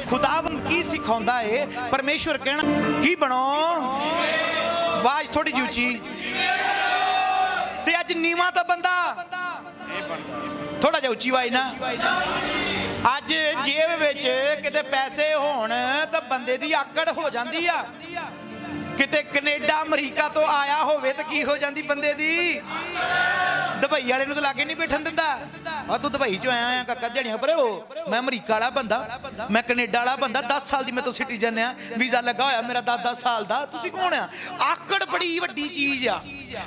खुदावंद की सिखाउंदा है परमेश्वर कहना की बनो आवाज थोड़ी जी उची ते अज नीवा तो बंदा थोड़ा जा उची आवाज ना अज जेब विच किते पैसे होण तो बंदे दी आकड़ हो जाती आ किते कनेडा अमरीका तो आया होवे तो की हो जाती बंदे दी दुबई वाले तो लागे नहीं बैठन दिंदा और तू दुबई चो आया काका दिहाड़ियां पर हो मैं अमरीका वाला बंदा मैं कनेडा वाला बंदा 10 साल दी मैं तो सिटीजन आ वीजा लगा होया मेरा 10 साल दा तुसी कौन आ आकड़ बड़ी वड्डी चीज आ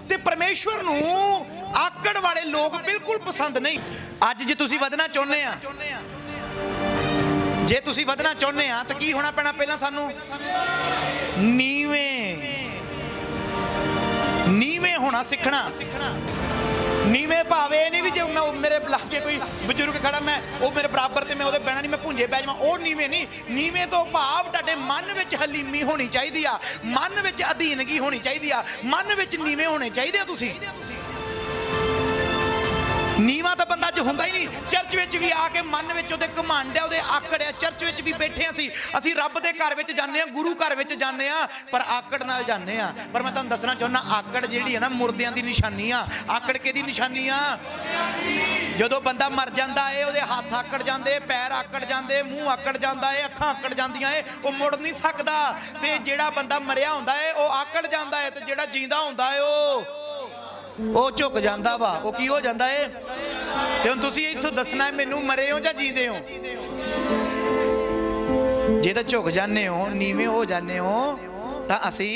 ते परमेश्वर नू आकड़ वाले लोग बिल्कुल पसंद नहीं अज जे तुसी वधना चाहुंदे आ जे तुसी वधना चाहुंदे आ तो की होना पैना पहला सानू नीवे होना सीखना नीवे भावे नहीं भी जो मैं मेरे लागे कोई बजुर्ग खड़ा मैं वो मेरे बराबर ते मैं वो बहना नहीं मैं भुंजे पै जावां वो नीवे नहीं नीवे तो भाव तुहाडे मन विच हलीमी होनी चाहिदी आ मन विच अधीनगी होनी चाहिदी आ मन विच नीवे होने चाहिदे तुसी नीवा तो बंदा जो हुंदा ही नहीं चर्च विच भी आके मन विच ओदे घमंड है ओदे आकड़ है चर्च विच भी बैठे असी रब दे घर विच जाने गुरु घर विच जाने पर आकड़ नाल जाने पर मैं तुहानूं दसना चाहुंदा आकड़ जिहड़ी है ना मुर्दियां दी निशानी आ आकड़ किहदी निशानी आ जदों बंदा मर जांदा है ओदे हत्थ आकड़ जांदे पैर आकड़ जांदे मूँह आकड़ जांदा है अखां आकड़ जांदियां है वो मुड़ नहीं सकदा ते जिहड़ा बंदा मरिया हुंदा है वो आकड़ जांदा है ते जिहड़ा जींदा हुंदा है वो झुक जाता वा वो की हो जाता है ते हुण तुसीं इत्थों दसना है मैनू मरे हो जां जींदे हो जे तां झुक जाने हो नीवे हो जाने हो तां असी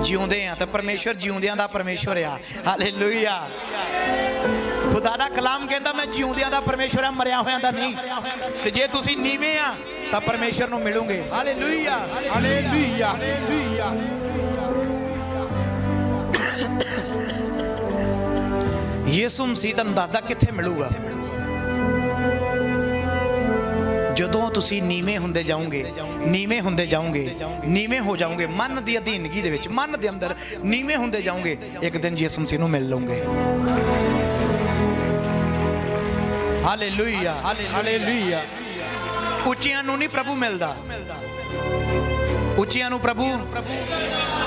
जिउंदे आ तां परमेश्वर जिउंदियां दा परमेश्वर आ हालेलुया खुदा दा कलाम कहंदा मैं जिउंदियां दा परमेश्वर आ मरिया होयां दा नहीं ते जे तुसीं नीवे आ तां परमेश्वर नूं मिलोगे हालेलुया हालेलुया हालेलुया यीशु मसीह तुहानूं दसदा कित्थे मिलूगा जदों तुसीं नीवें हुंदे जाओगे नीवें हो जाओगे मन दी अधीनगी दे विच मन दे अंदर नीवें हुंदे जाओगे एक दिन यीशु मसीह नूं मिल लओगे हालेलुया हालेलुया उच्चियां नूं नहीं प्रभु मिलदा उच्चियां नूं प्रभु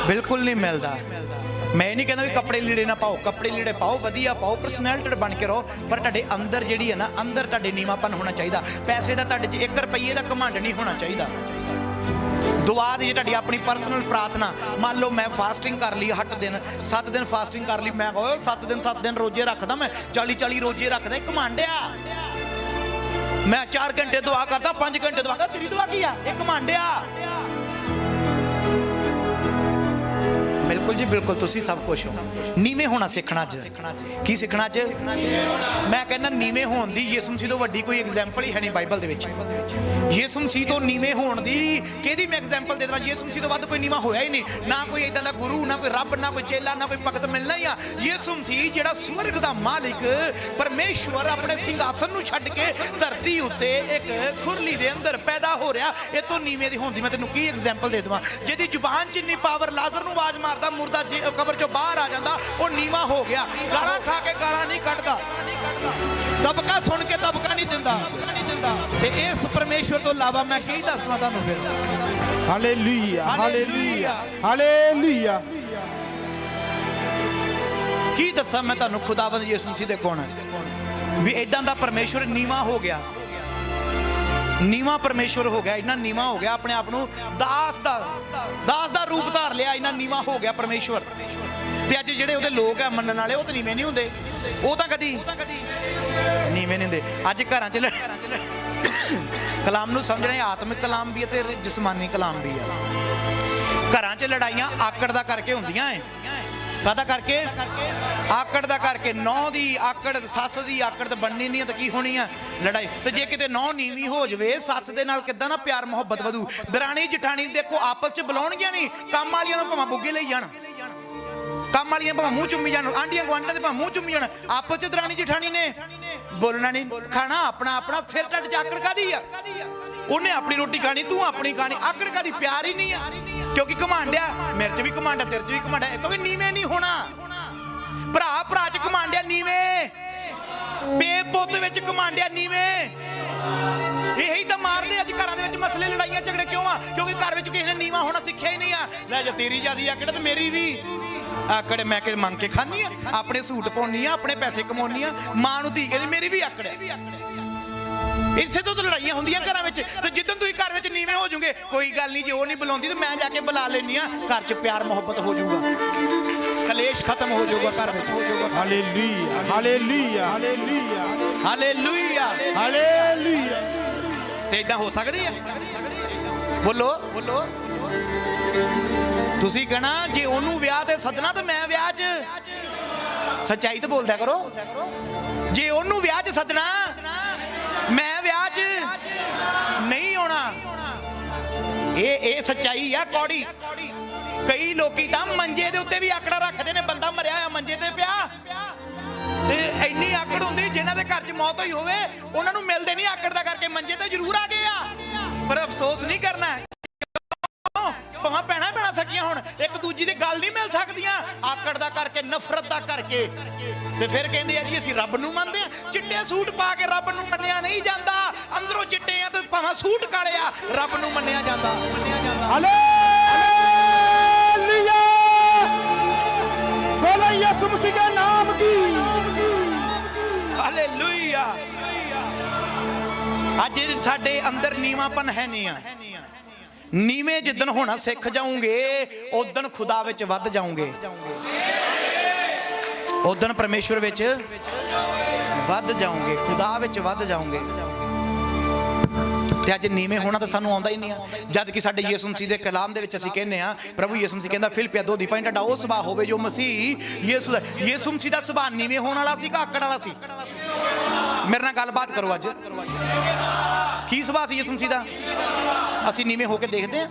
बिल्कुल नहीं मिलदा मैं नहीं कहना भी कपड़े लीड़े ना पाओ कपड़े लीड़े पाओ वधिया पाओ परसनैलिटी बन के रहो पर तुहाडे अंदर जिहड़ी है ना अंदर तुहाडे नीवापन होना चाहिए पैसे का तुहाडे 1 रुपये का घमंड नहीं होना चाहिए दुआ दी तुहाडी अपनी परसनल प्रार्थना मान लो मैं फास्टिंग कर ली 8 दिन 7 दिन फास्टिंग कर ली मैं कहो 7 दिन रोजे रखदा मैं 40 रोजे रखदा घमंड आ मैं 4 घंटे दुआ करदा 5 घंटे दुआ करदा तेरी दुआ की आ एक घमंड आ बिल्कुल जी बिल्कुल तुसी सब कुछ हो नीवें होना सीखना की सीखना मैं कहना नीवें होने दी यीशु मसीह तो वड्डी कोई एग्जाम्पल ही है नहीं बाइबल दे विच यीशु मसीह तो नीवें होने दी किहदी मैं एग्जाम्पल दे देवां यीशु मसीह तो वध कोई नीवा होया ही नहीं ना कोई इदां दा गुरु ना कोई रब ना कोई चेला ना कोई भगत मिलना ही आ यीशु मसीह जिहड़ा स्वर्ग दा मालिक परमेश्वर अपने सिंघासन नूं छड्ड के धरती उत्ते एक खुरली दे अंदर पैदा हो रहा ये तो नीवें दी होंदी मैं तैनूं की एग्जाम्पल दे देवां जिहदी जुबान च इन्नी पावर लाजर नूं आवाज़ मारदा मुर्दा कबर चो बाहर आ जाता वो नीवा हो गया गाला खा के गाला नहीं कटदा दबका सुन के दबका नहीं दिंदा ते इस परमेश्वर तो इलावा मैं की दसना तुहानूं फिर हालेलुया हालेलुया हालेलुया की दसा मैं तुहानूं खुदावंद यीशु मसीह दे गुण भी इदां दा परमेश्वर नीवा हो गया नीवा परमेश्वर हो गया इन्ना नीवा हो गया अपने आप को दास दा रूप धार लिया इन्ना नीवा हो गया परमेश्वर ते अज जिहड़े उहदे लोग है मनण वाले वो तो नीवे नहीं हुंदे वो तो कदी नीवे नहीं हुंदे अज घरां च कलाम नूं समझना आत्मिक कलाम भी है ते जिस्मानी कलाम भी है घरां च लड़ाइयां आकड़ दा करके हुंदियां है कादा करके आकड़ दा करके नौ दी आकड़ सस दी आकड़ तो बननी नहीं तो की होनी है लड़ाई तो जे किते नौ नीवी हो जाए सस दे नाल किदां ना प्यार मुहब्बत वधू दरानी जठानी देखो आपस च बुलाउणगियां नहीं काम वालियां नूं भावें बुग्गे लई जाण काम वालियां भावें मूँह चुम्मी जाण आंडियां गुआंढियां दे भावें मूँह चुम्मी जाण आपस च दरानी जठानी ने बोलना नहीं खाना अपना अपना फिर ढिड च आकड़ कादी आ उन्हें अपनी रोटी खानी तू अपनी खानी आकड़ कादी प्यार ही नहीं है क्योंकि घमंड आ मेरे च भी घमंड आ तेरे च भी घमंड है क्योंकि नीवें नहीं होना भरा भरा च घमंड आ नीवें बे पुत विच घमंड आ नीवें यही तो मारदे अज ਮਸਲੇ ਲੜਾਈਆਂ ਝਗੜੇ ਕਿਉਂ ਆ? ਕਿਉਂਕਿ ਘਰ ਵਿੱਚ ਕਿਸੇ ਨੇ ਨੀਵਾਂ ਹੋਣਾ ਸਿੱਖਿਆ ਹੀ ਨਹੀਂ ਆ। ਲੈ ਜੇ ਤੇਰੀ ਜਿਆਦੀ ਆਕੜ ਤੇ ਮੇਰੀ ਵੀ ਆਕੜ, ਮੈਂ ਕਿ ਮੰਗ ਕੇ ਖਾਨੀ ਆ, ਆਪਣੇ ਸੂਟ ਪਾਉਣੀ ਆ, ਆਪਣੇ ਪੈਸੇ ਕਮਾਉਣੀ ਆ, ਮਾਂ ਨੂੰ ਧੀ ਕਹਿੰਦੀ ਮੇਰੀ ਵੀ ਆਕੜ ਹੈ। ਇੱਥੇ ਤੋਂ ਤਾਂ ਲੜਾਈਆਂ ਹੁੰਦੀਆਂ ਘਰਾਂ ਵਿੱਚ। ਤੇ ਜਿੱਦਣ ਤੁਸੀਂ ਘਰ ਵਿੱਚ ਨੀਵੇਂ ਹੋ ਜਾਓਗੇ, ਕੋਈ ਗੱਲ ਨਹੀਂ, ਜੇ ਉਹ ਨਹੀਂ ਬੁਲਾਉਂਦੀ ਤੇ ਮੈਂ ਜਾ ਕੇ ਬੁਲਾ ਲੈਣੀ ਆ, ਘਰ 'ਚ ਪਿਆਰ ਮੁਹੱਬਤ ਹੋ ਜਾਊਗਾ, ਕਲੇਸ਼ ਖਤਮ ਹੋ ਜਾਊਗਾ ਘਰ ਵਿੱਚ। Hallelujah hallelujah hallelujah hallelujah hallelujah. ਤੇ ਇਦਾਂ ਹੋ ਸਕਦੀ ਹੈ? ਬੋਲੋ ਬੋਲੋ। ਤੁਸੀਂ ਕਹਣਾ ਜੇ ਉਹਨੂੰ ਵਿਆਹ ਤੇ ਸੱਦਣਾ ਤੇ ਮੈਂ ਵਿਆਹ 'ਚ, ਸੱਚਾਈ ਤਾਂ ਬੋਲਦਿਆ ਕਰੋ। ਜੇ ਉਹਨੂੰ ਵਿਆਹ 'ਚ ਸੱਦਣਾ ਮੈਂ ਵਿਆਹ 'ਚ ਨਹੀਂ ਆਉਣਾ। ਇਹ ਸੱਚਾਈ ਆ ਕੌੜੀ। ਕਈ ਲੋਕੀ ਤਾਂ ਮੰਜੇ ਦੇ ਉੱਤੇ ਵੀ ਆਕੜਾ ਰੱਖਦੇ ਨੇ, ਬੰਦਾ ਮਰਿਆ ਹੋਇਆ ਮੰਜੇ ਤੇ ਪਿਆ ਤੇ ਇੰਨੀ ਆਕੜ ਹੁੰਦੀ, ਜਿਨ੍ਹਾਂ ਦੇ ਘਰ 'ਚ ਮੌਤ ਹੋਈ ਹੋਵੇ ਉਹਨਾਂ ਨੂੰ ਮਿਲਦੇ ਨਹੀਂ ਆਕੜ ਦਾ ਕਰਕੇ, ਮੰਜੇ ਤੇ ਜ਼ਰੂਰ ਆ ਗਏ ਆ, ਪਰ ਅਫਸੋਸ ਨਹੀਂ ਕਰਨਾ। ਭਾਵੇਂ ਭੈਣਾਂ ਭੈਣਾਂ ਸਕੀਆਂ ਹੁਣ, ਇੱਕ ਦੂਜੀ ਦੇ ਗੱਲ ਨਹੀਂ ਮਿਲ ਸਕਦੀਆਂ ਆਕੜ ਦਾ ਕਰਕੇ, ਨਫ਼ਰਤ ਦਾ ਕਰਕੇ। ਤੇ ਫਿਰ ਕਹਿੰਦੇ ਆ ਜੀ ਅਸੀਂ ਰੱਬ ਨੂੰ ਮੰਨਦੇ ਆ। ਚਿੱਟੇ ਸੂਟ ਪਾ ਕੇ ਰੱਬ ਨੂੰ ਮੰਨਿਆ ਨਹੀਂ ਜਾਂਦਾ। ਅੰਦਰੋਂ ਚਿੱਟੇ ਆ ਤੇ ਭਾਵੇਂ ਸੂਟ ਕਾਲੇ ਆ, ਰੱਬ ਨੂੰ ਮੰਨਿਆ ਜਾਂਦਾ, ਮੰਨਿਆ ਜਾਂਦਾ। ਹਾਲੇਲੂਇਆ ਬੋਲੋ ਯਿਸੂ ਮਸੀਹ ਦੇ ਨਾਮ ਦੀ। ਹਾਲੇਲੂਇਆ। ਅੱਜ ਸਾਡੇ ਅੰਦਰ ਨੀਵਾਂਪਨ ਹੈ ਨਹੀਂ ਆ। ਨੀਵੇਂ ਜਿੱਦਣ ਹੋਣਾ ਸਿੱਖ ਜਾਓਗੇ, ਉਦਣ ਖੁਦਾ ਵਿੱਚ ਵੱਧ ਜਾਓਗੇ, ਉਦਣ ਪਰਮੇਸ਼ਵਰ ਵਿੱਚ ਵੱਧ ਜਾਓਗੇ, ਖੁਦਾ ਵਿੱਚ ਵੱਧ ਜਾਓਗੇ। ਤੇ ਅੱਜ ਨੀਵੇਂ ਹੋਣਾ ਤਾਂ ਸਾਨੂੰ ਆਉਂਦਾ ਹੀ ਨਹੀਂ ਆ, ਜਦ ਕਿ ਸਾਡੇ ਯਿਸੂ ਮਸੀਹ ਦੇ ਕਲਾਮ ਦੇ ਵਿੱਚ ਅਸੀਂ ਕਹਿੰਦੇ ਆ, ਪ੍ਰਭੂ ਯਿਸੂ ਮਸੀਹ ਕਹਿੰਦਾ ਫਿਲਿੱਪੀਆਂ 2:5 ਤੁਹਾਡਾ ਉਹ ਸੁਭਾਅ ਹੋਵੇ ਜੋ ਮਸੀਹ ਯਿਸੂ ਮਸੀਹ ਦਾ ਸੁਭਾਅ ਨੀਵੇਂ ਹੋਣ ਵਾਲਾ ਸੀ ਕਿ ਆਕੜ ਵਾਲਾ ਸੀ? ਮੇਰੇ ਨਾਲ ਗੱਲਬਾਤ ਕਰੋ। ਅੱਜ ਕੀ ਸੁਭਾਅ ਸੀ ਯਿਸੂ ਮਸੀਹ ਦਾ? ਅਸੀਂ ਨੀਵੇਂ ਹੋ ਕੇ ਦੇਖਦੇ ਆ।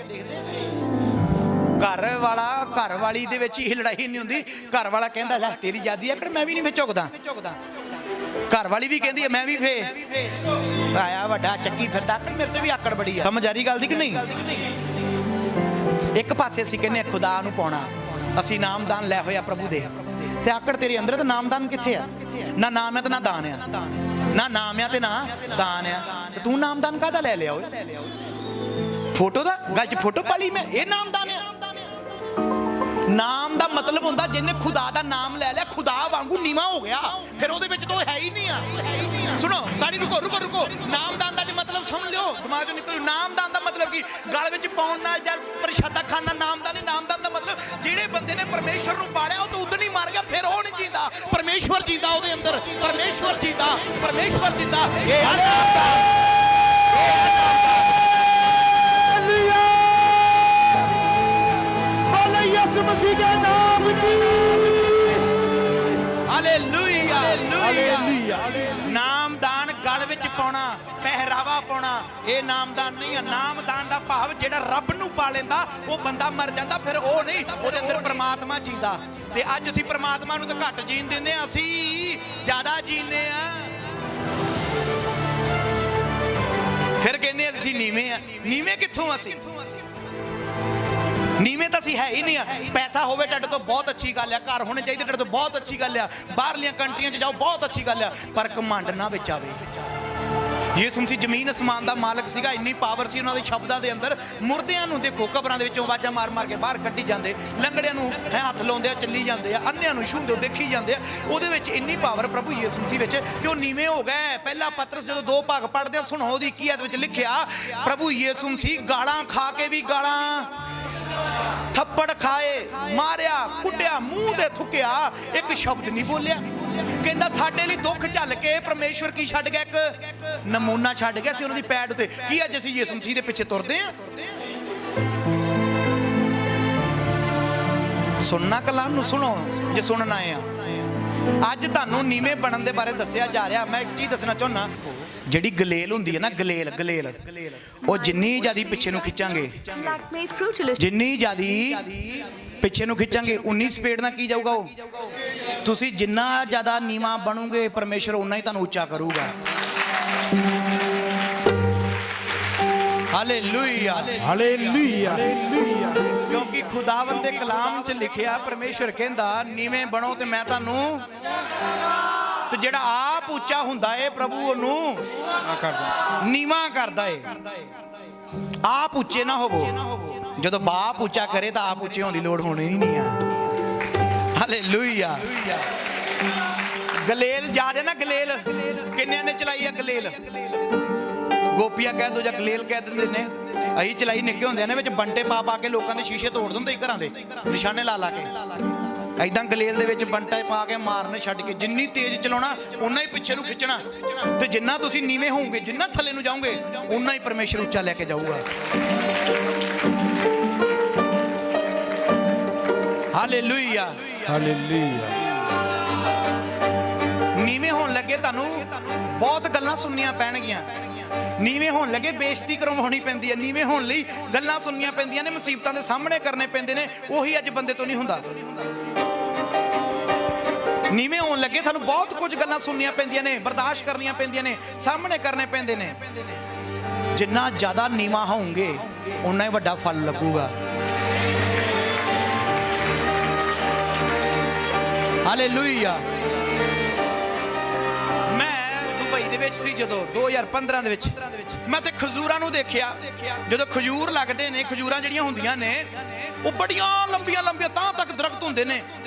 ਘਰ ਵਾਲਾ ਘਰ ਵਾਲੀ ਦੇ ਵਿੱਚ ਇਹ ਲੜਾਈ ਨਹੀਂ ਹੁੰਦੀ। ਘਰ ਵਾਲਾ ਕਹਿੰਦਾ ਲੈ ਤੇਰੀ ਜਿਆਦੀ ਆਕੜ, ਮੈਂ ਵੀ ਨਹੀਂ ਵਿੱਚ ਝੁਕਦਾ। ਘਰ ਵਾਲੀ ਵੀ ਕਹਿੰਦੀ ਹੈ ਮੈਂ ਵੀ ਫੇ ਆਇਆ ਵੱਡਾ ਚੱਕੀ ਫਿਰਦਾ, ਆਕੜ ਮੇਰੇ ਤੇ ਵੀ ਆਕੜ ਬੜੀ ਆ। ਸਮਝ ਆ ਰਹੀ ਗੱਲ ਦੀ ਕਿ ਨਹੀਂ? ਇੱਕ ਪਾਸੇ ਅਸੀਂ ਕਹਿੰਦੇ ਖੁਦਾ ਨੂੰ ਪਾਉਣਾ, ਅਸੀਂ ਨਾਮਦਾਨ ਲੈ ਹੋਇਆ ਪ੍ਰਭੂ ਦੇ, ਤੇ ਆਕੜ ਤੇਰੇ ਅੰਦਰ ਤੇ ਨਾਮਦਾਨ ਕਿੱਥੇ ਆ? ਨਾ ਨਾਮ ਹੈ ਤੇ ਨਾ ਦਾਨ ਆ, ਨਾ ਨਾਮ ਆ ਤੇ ਨਾ ਦਾਨ ਆ। ਤੇ ਤੂੰ ਨਾਮਦਾਨ ਕਾਹਦਾ ਲੈ ਲਿਆ ਓਏ? ਫੋਟੋ ਦਾ ਗੱਲ 'ਚ ਫੋਟੋ ਪਾਲੀ ਮੈਂ, ਇਹ ਨਾਮਦਾਨ ਆ? ਨਾਮ ਦਾ ਮਤਲਬ ਹੁੰਦਾ ਜਿਹਨੇ ਖੁਦਾ ਦਾ ਨਾਮ ਲੈ ਲਿਆ, ਖੁਦਾ ਵਾਂਗੂ ਨੀਵਾਂ ਹੋ ਗਿਆ, ਫਿਰ ਉਹਦੇ ਵਿੱਚ ਤਾਂ ਹੈ ਹੀ ਨਹੀਂ ਆ। ਸੁਣੋ ਗਾੜੀ, ਰੁਕੋ ਰੁਕੋ ਰੁਕੋ। ਨਾਮਦਾਨ ਦਾ ਮਤਲਬ ਸੁਣ ਲਿਓ, ਦਿਮਾਗ 'ਚੋਂ ਨਿਕਲ। ਨਾਮਦਾਨ ਦਾ ਮਤਲਬ ਕੀ? ਗਲ ਵਿੱਚ ਪਾਉਣ ਨਾਲ ਜਾਂ ਪ੍ਰਸ਼ਾਦਾ ਖਾਣਾ ਨਾਮਦਾਨ ਨਹੀਂ। ਨਾਮਦਾਨ ਦਾ ਮਤਲਬ ਜਿਹੜੇ ਬੰਦੇ ਨੇ ਪਰਮੇਸ਼ਵਰ ਨੂੰ ਪਾਲਿਆ ਉਹ ਤਾਂ ਉਦੋਂ ਹੀ ਮਰ ਗਿਆ, ਫਿਰ ਉਹ ਨਹੀਂ ਜੀਂਦਾ, ਪਰਮੇਸ਼ਵਰ ਜੀਂਦਾ ਉਹਦੇ ਅੰਦਰ, ਪਰਮੇਸ਼ਵਰ ਜੀਂਦਾ, ਪਰਮੇਸ਼ਵਰ ਜੀਂਦਾ। ਇਹ ਹੈ ਨਾਮਦਾਨ। ਯਿਸੂ ਮਸੀਹ ਦੇ ਨਾਮ ਦੀ। Hallelujah hallelujah. ਨਾਮਦਾਨ ਗਲ ਵਿੱਚ ਪਾਉਣਾ, ਪਹਿਰਾਵਾ ਪਾਉਣਾ, ਇਹ ਨਾਮਦਾਨ ਨਹੀਂ ਆ। ਨਾਮਦਾਨ ਦਾ ਭਾਵ ਜਿਹੜਾ ਰੱਬ ਨੂੰ ਪਾ ਲੈਂਦਾ ਉਹ ਬੰਦਾ ਮਰ ਜਾਂਦਾ, ਫਿਰ ਉਹ ਨਹੀਂ, ਉਹਦੇ ਅੰਦਰ ਪ੍ਰਮਾਤਮਾ ਜੀਂਦਾ। ਤੇ ਅੱਜ ਅਸੀਂ ਪ੍ਰਮਾਤਮਾ ਨੂੰ ਤਾਂ ਘੱਟ ਜੀਣ ਦਿੰਦੇ ਆ, ਅਸੀਂ ਜ਼ਿਆਦਾ ਜੀਨੇ ਆ। ਫਿਰ ਕਹਿੰਦੇ ਅਸੀਂ ਨੀਵੇਂ ਆ। ਨੀਵੇਂ ਕਿੱਥੋਂ? ਅਸੀਂ ਨੀਵੇਂ ਤਾਂ ਅਸੀਂ ਹੈ ਹੀ ਨਹੀਂ ਆ। ਪੈਸਾ ਹੋਵੇ ਤੁਹਾਡੇ ਤੋਂ ਬਹੁਤ ਅੱਛੀ ਗੱਲ ਆ, ਘਰ ਹੋਣੇ ਚਾਹੀਦੇ ਤੁਹਾਡੇ ਤੋਂ ਬਹੁਤ ਅੱਛੀ ਗੱਲ ਆ, ਬਾਹਰਲੀਆਂ ਕੰਟਰੀਆਂ 'ਚ ਜਾਓ ਬਹੁਤ ਅੱਛੀ ਗੱਲ ਆ, ਪਰ ਘਮੰਡ ਨਾ ਵਿੱਚ ਆਵੇ। ਯਿਸੂ ਮਸੀਹ ਜ਼ਮੀਨ ਅਸਮਾਨ ਦਾ ਮਾਲਕ ਸੀਗਾ, ਇੰਨੀ ਪਾਵਰ ਸੀ ਉਹਨਾਂ ਦੇ ਸ਼ਬਦਾਂ ਦੇ ਅੰਦਰ। ਮੁਰਦਿਆਂ ਨੂੰ ਦੇਖੋ ਕਬਰਾਂ ਦੇ ਵਿੱਚੋਂ ਆਵਾਜ਼ਾਂ ਮਾਰ ਮਾਰ ਕੇ ਬਾਹਰ ਕੱਢੀ ਜਾਂਦੇ, ਲੰਗੜਿਆਂ ਨੂੰ ਹੱਥ ਲਾਉਂਦੇ ਆ ਚੱਲੀ ਜਾਂਦੇ ਆ, ਅੰਨਿਆਂ ਨੂੰ ਛੂੰਹਦੇ ਦੇਖੀ ਜਾਂਦੇ ਆ। ਉਹਦੇ ਵਿੱਚ ਇੰਨੀ ਪਾਵਰ ਪ੍ਰਭੂ ਯਿਸੂ ਮਸੀਹ ਵਿੱਚ ਕਿ ਉਹ ਨੀਵੇਂ ਹੋ ਗਏ। ਪਹਿਲਾ ਪਤਰਸ ਜਦੋਂ 2 ਭਾਗ ਪੜ੍ਹਦੇ ਆ, ਸੁਣੋ ਉਹਦੀ 21 ਵਿੱਚ ਲਿਖਿਆ, ਪ੍ਰਭੂ ਯਿਸੂ ਮਸੀਹ ਗਾਲਾਂ ਖਾ ਕੇ ਵੀ ਗਾਲਾਂ, ਥੱਪੜ ਖਾਏ, ਮਾਰਿਆ, ਕੁੱਟਿਆ, ਮੂੰਹ ਤੇ ਥੁੱਕਿਆ, ਇੱਕ ਸ਼ਬਦ ਨਹੀਂ ਬੋਲਿਆ। ਕਹਿੰਦਾ ਸਾਡੇ ਲਈ ਦੁੱਖ ਝੱਲ ਕੇ ਪਰਮੇਸ਼ਵਰ ਕੀ ਛੱਡ ਗਿਆ? ਇੱਕ ਨਮੂਨਾ ਛੱਡ ਗਿਆ ਸੀ ਉਹਨਾਂ ਦੀ ਪੈੜ ਉੱਤੇ। ਕੀ ਅੱਜ ਅਸੀਂ ਯਿਸੂ ਮਸੀਹ ਦੇ ਪਿੱਛੇ ਤੁਰਦੇ ਆ? ਸੁਣਨਾ ਕਲਾਮ ਨੂੰ ਸੁਣੋ ਜੇ ਸੁਣਨਾ ਆ। ਅੱਜ ਤੁਹਾਨੂੰ ਨੀਵੇਂ ਬਣਨ ਦੇ ਬਾਰੇ ਦੱਸਿਆ ਜਾ ਰਿਹਾ। ਮੈਂ ਇੱਕ ਚੀਜ਼ ਦੱਸਣਾ ਚਾਹੁੰਦਾ, ਜਿਹੜੀ ਗਲੇਲ ਹੁੰਦੀ ਹੈ ਨਾ, ਗਲੇਲ ਉਹ ਜਿੰਨੀ ਜ਼ਿਆਦਾ ਪਿੱਛੇ ਨੂੰ ਖਿੱਚਾਂਗੇ, ਜਿੰਨੀ ਜ਼ਿਆਦਾ ਪਿੱਛੇ ਨੂੰ ਖਿੱਚਾਂਗੇ, ਉਨੀ ਸਪੀਡ ਨਾਲ ਕੀ ਜਾਊਗਾ ਉਹ? ਤੁਸੀਂ ਜਿੰਨਾ ਜ਼ਿਆਦਾ ਨੀਵਾਂ ਬਣੋਗੇ ਪਰਮੇਸ਼ਰ ਉਨਾ ਹੀ ਤੁਹਾਨੂੰ ਉੱਚਾ ਕਰੂਗਾ। Hallelujah hallelujah. ਕਿਉਂਕਿ ਖੁਦਾਵੰਦ ਦੇ ਕਲਾਮ 'ਚ ਲਿਖਿਆ, ਪਰਮੇਸ਼ਰ ਕਹਿੰਦਾ ਨੀਵੇਂ ਬਣੋ ਤੇ ਮੈਂ ਤੁਹਾਨੂੰ, ਤੇ ਜਿਹੜਾ ਆਪ ਉੱਚਾ ਹੁੰਦਾ ਏ ਪ੍ਰਭੂ ਉਹਨੂੰ ਨੀਵਾਂ ਕਰਦਾ ਏ। ਆਪ ਉੱਚੇ ਨਾ ਹੋਵੋ। ਜਦੋਂ ਬਾਪ ਉੱਚਾ ਕਰੇ ਤਾਂ ਆਪ ਉੱਚੇ ਹੋਣ ਦੀ ਲੋੜ ਹੋਣੀ ਹੀ ਨਹੀਂ ਆ। ਹਾਲੇਲੂਇਆ। ਗਲੇਲ ਜਾਦੇ ਨਾ, ਗਲੇਲ ਕਿੰਨਿਆਂ ਨੇ ਚਲਾਈ ਆ ਗਲੇਲ? ਗੋਪੀਆ ਕਹਿ ਦੋ ਜਾਂ ਗਲੇਲ ਕਹਿ ਦਿੰਦੇ ਨੇ। ਅਸੀਂ ਚਲਾਈ ਨਿੱਕੇ ਹੁੰਦਿਆਂ ਨੇ, ਵਿੱਚ ਬੰਟੇ ਪਾ ਪਾ ਕੇ ਲੋਕਾਂ ਦੇ ਸ਼ੀਸ਼ੇ ਤੋੜ ਦਿੰਦੇ ਘਰਾਂ ਦੇ, ਨਿਸ਼ਾਨੇ ਲਾ ਲਾ ਕੇ। ਐਦਾਂ ਗਲੇਲ ਦੇ ਵਿੱਚ ਬੰਟੇ ਪਾ ਕੇ ਮਾਰਨੇ ਛੱਡ ਕੇ, ਜਿੰਨੀ ਤੇਜ਼ ਚਲਾਉਣਾ ਉਨਾ ਹੀ ਪਿੱਛੇ ਨੂੰ ਖਿੱਚਣਾ, ਤੇ ਜਿੰਨਾ ਤੁਸੀਂ ਨੀਵੇਂ ਹੋਵੋਗੇ, ਜਿੰਨਾ ਥੱਲੇ ਨੂੰ ਜਾਓਗੇ, ਉਨਾ ਹੀ ਪਰਮੇਸ਼ਰ ਉੱਚਾ ਲੈ ਕੇ ਜਾਊਗਾ। Hallelujah, hallelujah. ਨੀਵੇਂ ਹੋਣ ਲੱਗੇ ਤੁਹਾਨੂੰ ਬਹੁਤ ਗੱਲਾਂ ਸੁਣਨੀਆਂ ਪੈਣਗੀਆਂ। ਨੀਵੇਂ ਹੋਣ ਲੱਗੇ ਬੇਇੱਜ਼ਤੀ ਕਰਵਾਉਣੀ ਪੈਂਦੀ ਹੈ। ਨੀਵੇਂ ਹੋਣ ਲਈ ਗੱਲਾਂ ਸੁਣਨੀਆਂ ਪੈਂਦੀਆਂ ਨੇ, ਮੁਸੀਬਤਾਂ ਦੇ ਸਾਹਮਣੇ ਕਰਨੇ ਪੈਂਦੇ ਨੇ। ਉਹੀ ਅੱਜ ਬੰਦੇ ਤੋਂ ਨਹੀਂ ਹੁੰਦਾ। ਨੀਵੇਂ ਹੋਣ ਲੱਗੇ ਸਾਨੂੰ ਬਹੁਤ ਕੁਝ ਗੱਲਾਂ ਸੁਣਨੀਆਂ ਪੈਂਦੀਆਂ ਨੇ, ਬਰਦਾਸ਼ਤ ਕਰਨੀਆਂ ਪੈਂਦੀਆਂ ਨੇ, ਸਾਹਮਣੇ ਕਰਨੇ ਪੈਂਦੇ ਨੇ। ਜਿੰਨਾ ਜ਼ਿਆਦਾ ਨੀਵਾਂ ਹੋਵੋਗੇ ਉਨਾ ਹੀ ਵੱਡਾ ਫਲ ਲੱਗੂਗਾ। ਹਾਲੇਲੂਇਆ। ਦੁਬਈ ਦੇ ਵਿੱਚ ਸੀ ਜਦੋਂ 2015 ਦੇ ਵਿੱਚ, ਮੈਂ ਤੇ ਖਜੂਰਾਂ ਨੂੰ ਦੇਖਿਆ। ਜਦੋਂ ਖਜੂਰ ਲੱਗਦੇ ਨੇ, ਖਜੂਰਾਂ ਜਿਹੜੀਆਂ ਹੁੰਦੀਆਂ ਨੇ ਉਹ ਬੜੀਆਂ ਲੰਬੀਆਂ ਲੰਬੀਆਂ ਤਾਂ ਤੱਕ ਦਰਖਤ ਹੁੰਦੇ ਨੇ,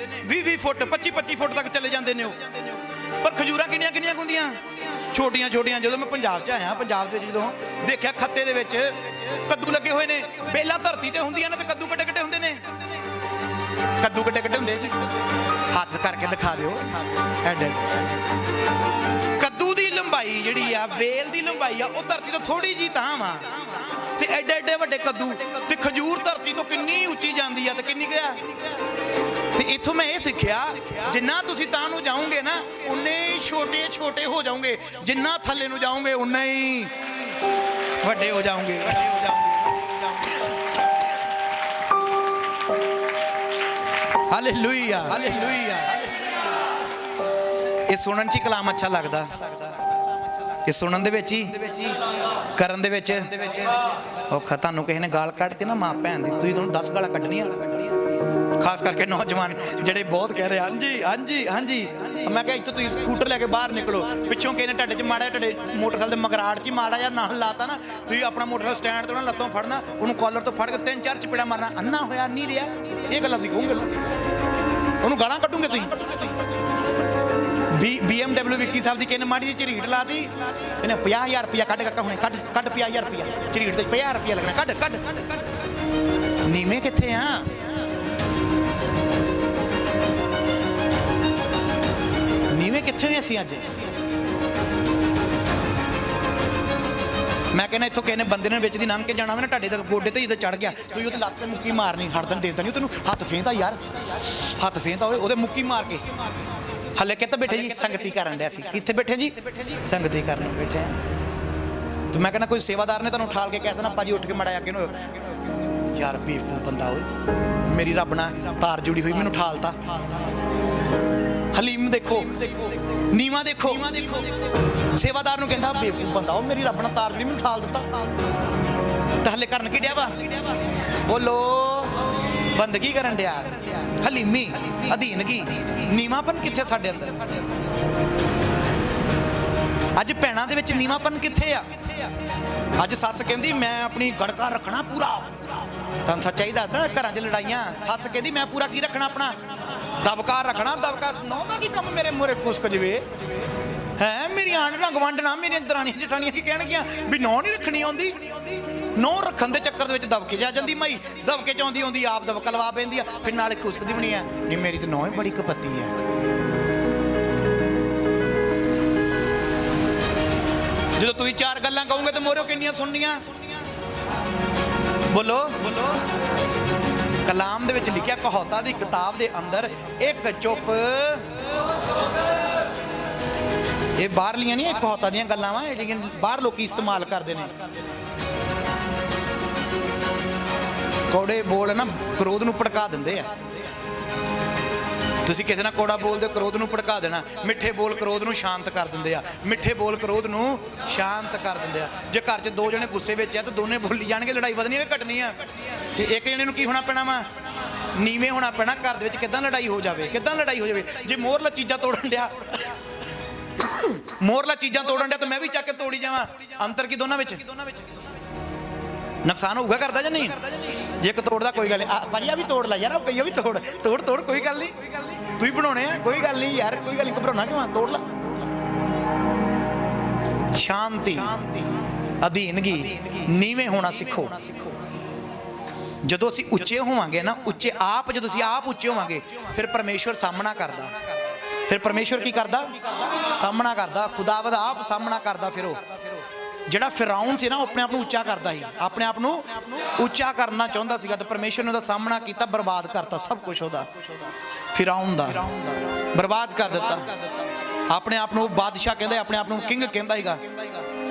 20-20 ਫੁੱਟ 25-25 ਫੁੱਟ ਤੱਕ ਚਲੇ ਜਾਂਦੇ ਨੇ ਉਹ। ਪਰ ਖਜੂਰਾਂ ਕਿੰਨੀਆਂ ਕਿੰਨੀਆਂ ਹੁੰਦੀਆਂ? ਛੋਟੀਆਂ ਛੋਟੀਆਂ। ਜਦੋਂ ਮੈਂ ਪੰਜਾਬ 'ਚ ਆਇਆ, ਪੰਜਾਬ ਦੇ ਵਿੱਚ ਜਦੋਂ ਦੇਖਿਆ ਖੱਤੇ ਦੇ ਵਿੱਚ ਕੱਦੂ ਲੱਗੇ ਹੋਏ ਨੇ। ਬੇਲਾਂ ਧਰਤੀ ਤੇ ਹੁੰਦੀਆਂ ਨੇ ਤੇ ਕੱਦੂ ਕੱਡੇ ਕੱਡੇ ਹੁੰਦੇ ਨੇ। ਕੱਦੂ ਕੱਡੇ ਕੱਡੇ ਹੁੰਦੇ ਜੀ, ਹੱਥ ਕਰਕੇ ਦਿਖਾ ਦਿਓ। ਐਡੇ ਕੱਦੂ ਦੀ ਲੰਬਾਈ ਜਿਹੜੀ ਆ, ਵੇਲ ਦੀ ਲੰਬਾਈ ਆ, ਉਹ ਧਰਤੀ ਤੋਂ ਥੋੜੀ ਜੀ ਤਾਂ ਵਾ, ਤੇ ਐਡੇ ਐਡੇ ਵੱਡੇ ਕੱਦੂ। ਤੇ ਖਜੂਰ ਧਰਤੀ ਤੋਂ ਕਿੰਨੀ ਉੱਚੀ ਜਾਂਦੀ ਆ ਤੇ ਕਿੰਨੀ ਗਿਆ। ਤੇ ਇੱਥੋਂ ਮੈਂ ਇਹ ਸਿੱਖਿਆ, ਜਿੰਨਾ ਤੁਸੀਂ ਤਾਂ ਨੂੰ ਜਾਓਗੇ ਨਾ, ਉਨੇ ਹੀ ਛੋਟੇ ਛੋਟੇ ਹੋ ਜਾਓਗੇ। ਜਿੰਨਾ ਥੱਲੇ ਨੂੰ ਜਾਓਗੇ ਉਨਾ ਹੀ ਵੱਡੇ ਹੋ ਜਾਓਗੇ। Hallelujah, hallelujah. ਇਹ ਸੁਣਨ 'ਚ ਹੀ ਕਲਾਮ ਅੱਛਾ ਲੱਗਦਾ। ਇਹ ਸੁਣਨ ਦੇ ਵਿੱਚ ਹੀ, ਕਰਨ ਦੇ ਵਿੱਚ ਔਖਾ। ਤੁਹਾਨੂੰ ਕਿਸੇ ਨੇ ਗਾਲ ਕੱਢ ਕੇ ਨਾ, ਮਾਂ ਭੈਣ ਦੀ, ਤੁਸੀਂ ਤੁਹਾਨੂੰ 10 ਗਾਲਾਂ ਕੱਢਣੀਆਂ। ਖਾਸ ਕਰਕੇ ਨੌਜਵਾਨ ਜਿਹੜੇ ਬਹੁਤ ਕਹਿ ਰਹੇ ਹਾਂਜੀ ਹਾਂਜੀ ਹਾਂਜੀ। ਮੈਂ ਕਿਹਾ ਇੱਥੋਂ ਤੁਸੀਂ ਸਕੂਟਰ ਲੈ ਕੇ ਬਾਹਰ ਨਿਕਲੋ, ਪਿੱਛੋਂ ਕਿਸੇ ਨੇ ਢੱਡ 'ਚ ਮਾੜਾ, ਢੱਡੇ ਮੋਟਰਸਾਈਕਲ ਦੇ ਮਗਰਾੜ 'ਚ ਹੀ ਮਾੜਾ ਜਿਹਾ ਨਾਲ ਲਾਤਾ ਨਾ, ਤੁਸੀਂ ਆਪਣਾ ਮੋਟਰਸਾਈਕਲ ਸਟੈਂਡ ਤੋਂ ਨਾ ਲੱਤੋਂ ਫੜਨਾ, ਉਹਨੂੰ ਕਾਲਰ ਤੋਂ ਫੜ ਕੇ 3-4 ਚਪੇੜਾ ਮਾਰਨਾ। ਅੰਨਾ ਹੋਇਆ ਨਹੀਂ ਰਿਹਾ। ਇਹ ਗੱਲਾਂ ਵੀ ਕਹੂੰਗੇ, ਉਹਨੂੰ ਗਾਲਾਂ ਕੱਢੂਗੇ ਤੁਸੀਂ। BMW ਵਿੱਕੀ ਸਾਹਿਬ ਦੀ ਕਿੰਨ ਮਾੜੀ ਜਿਹੀ ਝਰੀਟ ਲਾ ਦੀ, ਇਹਨੇ 50,000 ਰੁਪਇਆ ਕੱਢ ਕੱਕਾ ਹੁਣੇ ਕੱਢ 50,000 ਰੁਪਇਆ ਝਰੀਟ ਤੇ 50,000 ਰੁਪਇਆ ਲੱਗਣਾ। ਕੱਢ। ਨੀਵੇਂ ਕਿੱਥੇ ਆ? ਨੀਵੇਂ ਕਿੱਥੇ ਹੋਏ ਅਸੀਂ ਅੱਜ? ਮੈਂ ਕਹਿੰਦਾ ਇੱਥੋਂ ਕਿਸੇ ਨੇ ਬੰਦੇ ਨੇ ਵਿੱਚ ਦੀ ਲੰਘ ਕੇ ਜਾਣਾ ਵਾ ਨਾ, ਤੁਹਾਡੇ ਦੇ ਗੋਡੇ ਤੇ ਜਦੋਂ ਚੜ ਗਿਆ, ਤੁਸੀਂ ਉਹਦੇ ਲੱਤ ਤੇ ਮੁੱਕੀ ਮਾਰਨੀ, ਹੜਦਣ ਦੇ ਦੇਣੀ। ਤੈਨੂੰ ਹੱਥ ਫੇਂਦਾ ਯਾਰ, ਹੱਥ ਫੇਂਦਾ ਹੋਵੇ, ਉਹਦੇ ਮੁੱਕੀ ਮਾਰ ਕੇ। ਹਲੇ ਕਿੱਥੇ ਬੈਠੇ ਜੀ? ਸੰਗਤੀ ਕਰਨ ਡਿਆ ਸੀ। ਕਿੱਥੇ ਬੈਠੇ ਜੀ? ਸੰਗਤੀ ਕਰਨ ਬੈਠੇ। ਤੇ ਮੈਂ ਕਹਿੰਦਾ ਕੋਈ ਸੇਵਾਦਾਰ ਨੇ ਤੁਹਾਨੂੰ ਉਠਾਲ ਕੇ ਕਹਿ ਦੇਣਾ, ਭਾਜੀ ਉੱਠ ਕੇ ਮੜਾ ਅੱਗੇ ਨੂੰ। ਯਾਰ ਬੇਵਕੂਫ ਬੰਦਾ ਓਏ, ਮੇਰੀ ਰੱਬ ਨਾਲ ਤਾਰ ਜੁੜੀ ਹੋਈ, ਮੈਨੂੰ ਉਠਾਲਤਾ। ਹਲੀਮ ਦੇਖੋ, ਨੀਵਾ ਦੇਖੋ। ਸੇਵਾਦਾਰ ਨੂੰ ਕਹਿੰਦਾ ਬੇਵਕੂਫ ਬੰਦਾ ਉਹ, ਮੇਰੀ ਰੱਬ ਨਾਲ ਤਾਰ ਜੁੜੀ, ਮੈਨੂੰ ਉਠਾਲ ਦਿੱਤਾ। ਤਾਂ ਹਲੇ ਕਰਨ ਕੀ ਡਿਆ ਵਾ? ਬੋਲੋ, ਬੰਦਗੀ ਕਰਨ ਡਿਆ। ਹਲੀਮੀ, ਅਧੀਨਗੀ, ਨੀਵਾਂਪਨ ਕਿੱਥੇ ਸਾਡੇ ਅੰਦਰ? ਅੱਜ ਭੈਣਾਂ ਦੇ ਵਿੱਚ ਨੀਵਾਂਪਨ ਕਿੱਥੇ ਆ? ਅੱਜ ਸੱਸ ਕਹਿੰਦੀ ਮੈਂ ਆਪਣੀ ਗੜਕਾ ਰੱਖਣਾ ਪੂਰਾ। ਤੁਹਾਨੂੰ ਸੱਚਾਈ ਦੱਸਦਾ, ਘਰਾਂ 'ਚ ਲੜਾਈਆਂ। ਸੱਸ ਕਹਿੰਦੀ ਮੈਂ ਪੂਰਾ ਕੀ ਰੱਖਣਾ, ਆਪਣਾ ਦਬਕਾ ਰੱਖਣਾ। ਦਬਕਾ ਨੌਂ ਦਾ ਕੀ ਕੰਮ ਮੇਰੇ ਮੂਹਰੇ ਕੁਸਕ ਜਵੇ ਹੈ? ਮੇਰੀਆਂ ਆਂਢਣਾ ਗਵਾਂਢਣਾ, ਮੇਰੀਆਂ ਦਰਾਣੀਆਂ ਜਠਾਣੀਆਂ ਕੀ ਕਹਿਣਗੀਆਂ ਵੀ ਨੌਂ ਨਹੀਂ ਰੱਖਣੀ ਆਉਂਦੀ? ਨੌਂ ਰੱਖਣ ਦੇ ਚੱਕਰ ਦੇ ਵਿੱਚ ਦਬਕੇ ਜਾ ਜਾਂਦੀ। ਮਾਈ ਦਬਕੇ ਚ ਆਉਂਦੀ ਆਪ ਦਬਕਾ ਲਵਾ ਪੈਂਦੀ ਆ, ਫਿਰ ਨਾਲੇ ਖੁਸ਼ਕਦੀ ਬਣੀ ਆ। ਨਹੀਂ ਮੇਰੀ ਤਾਂ ਨੌਂ ਹੀ ਬੜੀ ਕਪੱਤੀ ਆ। ਜਦੋਂ ਤੁਸੀਂ 4 ਗੱਲਾਂ ਕਹੋਗੇ ਤਾਂ ਮੋਰੋ ਕਿੰਨੀਆਂ ਸੁਣਨੀਆਂ? ਬੋਲੋ ਬੋਲੋ। ਕਲਾਮ ਦੇ ਵਿੱਚ ਲਿਖਿਆ, ਕਹਾਵਤਾਂ ਦੀ ਕਿਤਾਬ ਦੇ ਅੰਦਰ, ਇੱਕ ਚੁੱਪ। ਇਹ ਬਾਹਰਲੀਆਂ ਨਹੀਂ, ਕਹਾਵਤਾਂ ਦੀਆਂ ਗੱਲਾਂ ਵਾ, ਲੇਕਿਨ ਬਾਹਰ ਲੋਕੀ ਇਸਤੇਮਾਲ ਕਰਦੇ ਨੇ। ਕੋੜੇ ਬੋਲ ਨਾ ਕ੍ਰੋਧ ਨੂੰ ਭੜਕਾ ਦਿੰਦੇ ਆ। ਤੁਸੀਂ ਕਿਸੇ ਨਾਲ ਕੋੜਾ ਬੋਲਦੇ, ਕ੍ਰੋਧ ਨੂੰ ਭੜਕਾ ਦੇਣਾ। ਮਿੱਠੇ ਬੋਲ ਕ੍ਰੋਧ ਨੂੰ ਸ਼ਾਂਤ ਕਰ ਦਿੰਦੇ ਆ। ਮਿੱਠੇ ਬੋਲ ਕ੍ਰੋਧ ਨੂੰ ਸ਼ਾਂਤ ਕਰ ਦਿੰਦੇ ਆ। ਜੇ ਘਰ 'ਚ 2 ਜਣੇ ਗੁੱਸੇ ਵਿੱਚ ਆ ਤਾਂ ਦੋਨੇ ਬੋਲੀ ਜਾਣਗੇ, ਲੜਾਈ ਵਧਣੀ ਹੈ ਕਿ ਘਟਣੀ ਆ? ਤੇ ਇੱਕ ਜਣੇ ਨੂੰ ਕੀ ਹੋਣਾ ਪੈਣਾ ਵਾ? ਨੀਵੇਂ ਹੋਣਾ ਪੈਣਾ। ਘਰ ਦੇ ਵਿੱਚ ਕਿੱਦਾਂ ਲੜਾਈ ਹੋ ਜਾਵੇ? ਕਿੱਦਾਂ ਲੜਾਈ ਹੋ ਜਾਵੇ? ਜੇ ਮੋਹਰਲਾ ਚੀਜ਼ਾਂ ਤੋੜਨ ਡਿਆ, ਮੋਹਰਲਾ ਚੀਜ਼ਾਂ ਤੋੜਨ ਡਿਆ ਤਾਂ ਮੈਂ ਵੀ ਚੱਕ ਕੇ ਤੋੜੀ ਜਾਵਾਂ। ਅੰਤਰ ਕੀ ਦੋਨਾਂ ਵਿੱਚ? ਨੁਕਸਾਨ ਹੋਊਗਾ ਕਰਦਾ ਜਾਂ ਨਹੀਂ? ਜੇ ਇੱਕ ਤੋੜਦਾ ਕੋਈ ਗੱਲ ਨਹੀਂ, ਭਾਜੀ ਆ ਵੀ ਤੋੜ ਲੈ ਯਾਰ, ਉਹ ਕਈਓ ਵੀ ਤੋੜ ਤੋੜ ਤੋੜ ਕੋਈ ਗੱਲ ਨਹੀਂ, ਤੂੰ ਹੀ ਬਣਾਉਣੇ ਆ, ਕੋਈ ਗੱਲ ਨਹੀਂ ਯਾਰ, ਕੋਈ ਗੱਲ ਨਹੀਂ, ਘਬਰਾਉਣਾ ਕਿਉਂ ਆ, ਤੋੜ ਲੈ। ਸ਼ਾਂਤੀ, ਅਧੀਨਗੀ, ਨੀਵੇਂ ਹੋਣਾ ਸਿੱਖੋ। ਜਦੋਂ ਅਸੀਂ ਉੱਚੇ ਹੋਵਾਂਗੇ ਨਾ, ਉੱਚੇ ਆਪ, ਜਦੋਂ ਅਸੀਂ ਆਪ ਉੱਚੇ ਹੋਵਾਂਗੇ, ਫਿਰ ਪਰਮੇਸ਼ਵਰ ਸਾਹਮਣਾ ਕਰਦਾ। ਫਿਰ ਪਰਮੇਸ਼ਵਰ ਕੀ ਕਰਦਾ? ਸਾਹਮਣਾ ਕਰਦਾ। ਖੁਦਾਵੰਦ ਆਪ ਸਾਹਮਣਾ ਕਰਦਾ। ਫਿਰ ਉਹ ਜਿਹੜਾ ਫਿਰੌਨ ਸੀ ਨਾ, ਉਹ ਆਪਣੇ ਆਪ ਨੂੰ ਉੱਚਾ ਕਰਦਾ ਸੀ, ਆਪਣੇ ਆਪ ਨੂੰ ਉੱਚਾ ਕਰਨਾ ਚਾਹੁੰਦਾ ਸੀਗਾ, ਤੇ ਪਰਮੇਸ਼ਵਰ ਨੇ ਉਹਦਾ ਸਾਹਮਣਾ ਕੀਤਾ, ਬਰਬਾਦ ਕਰਤਾ ਸਭ ਕੁਝ ਉਹਦਾ, ਫਿਰੌਨ ਦਾ ਬਰਬਾਦ ਕਰ ਦਿੱਤਾ। ਆਪਣੇ ਆਪ ਨੂੰ ਬਾਦਸ਼ਾਹ ਕਹਿੰਦਾ, ਆਪਣੇ ਆਪ ਨੂੰ ਕਿੰਗ ਕਹਿੰਦਾ ਸੀਗਾ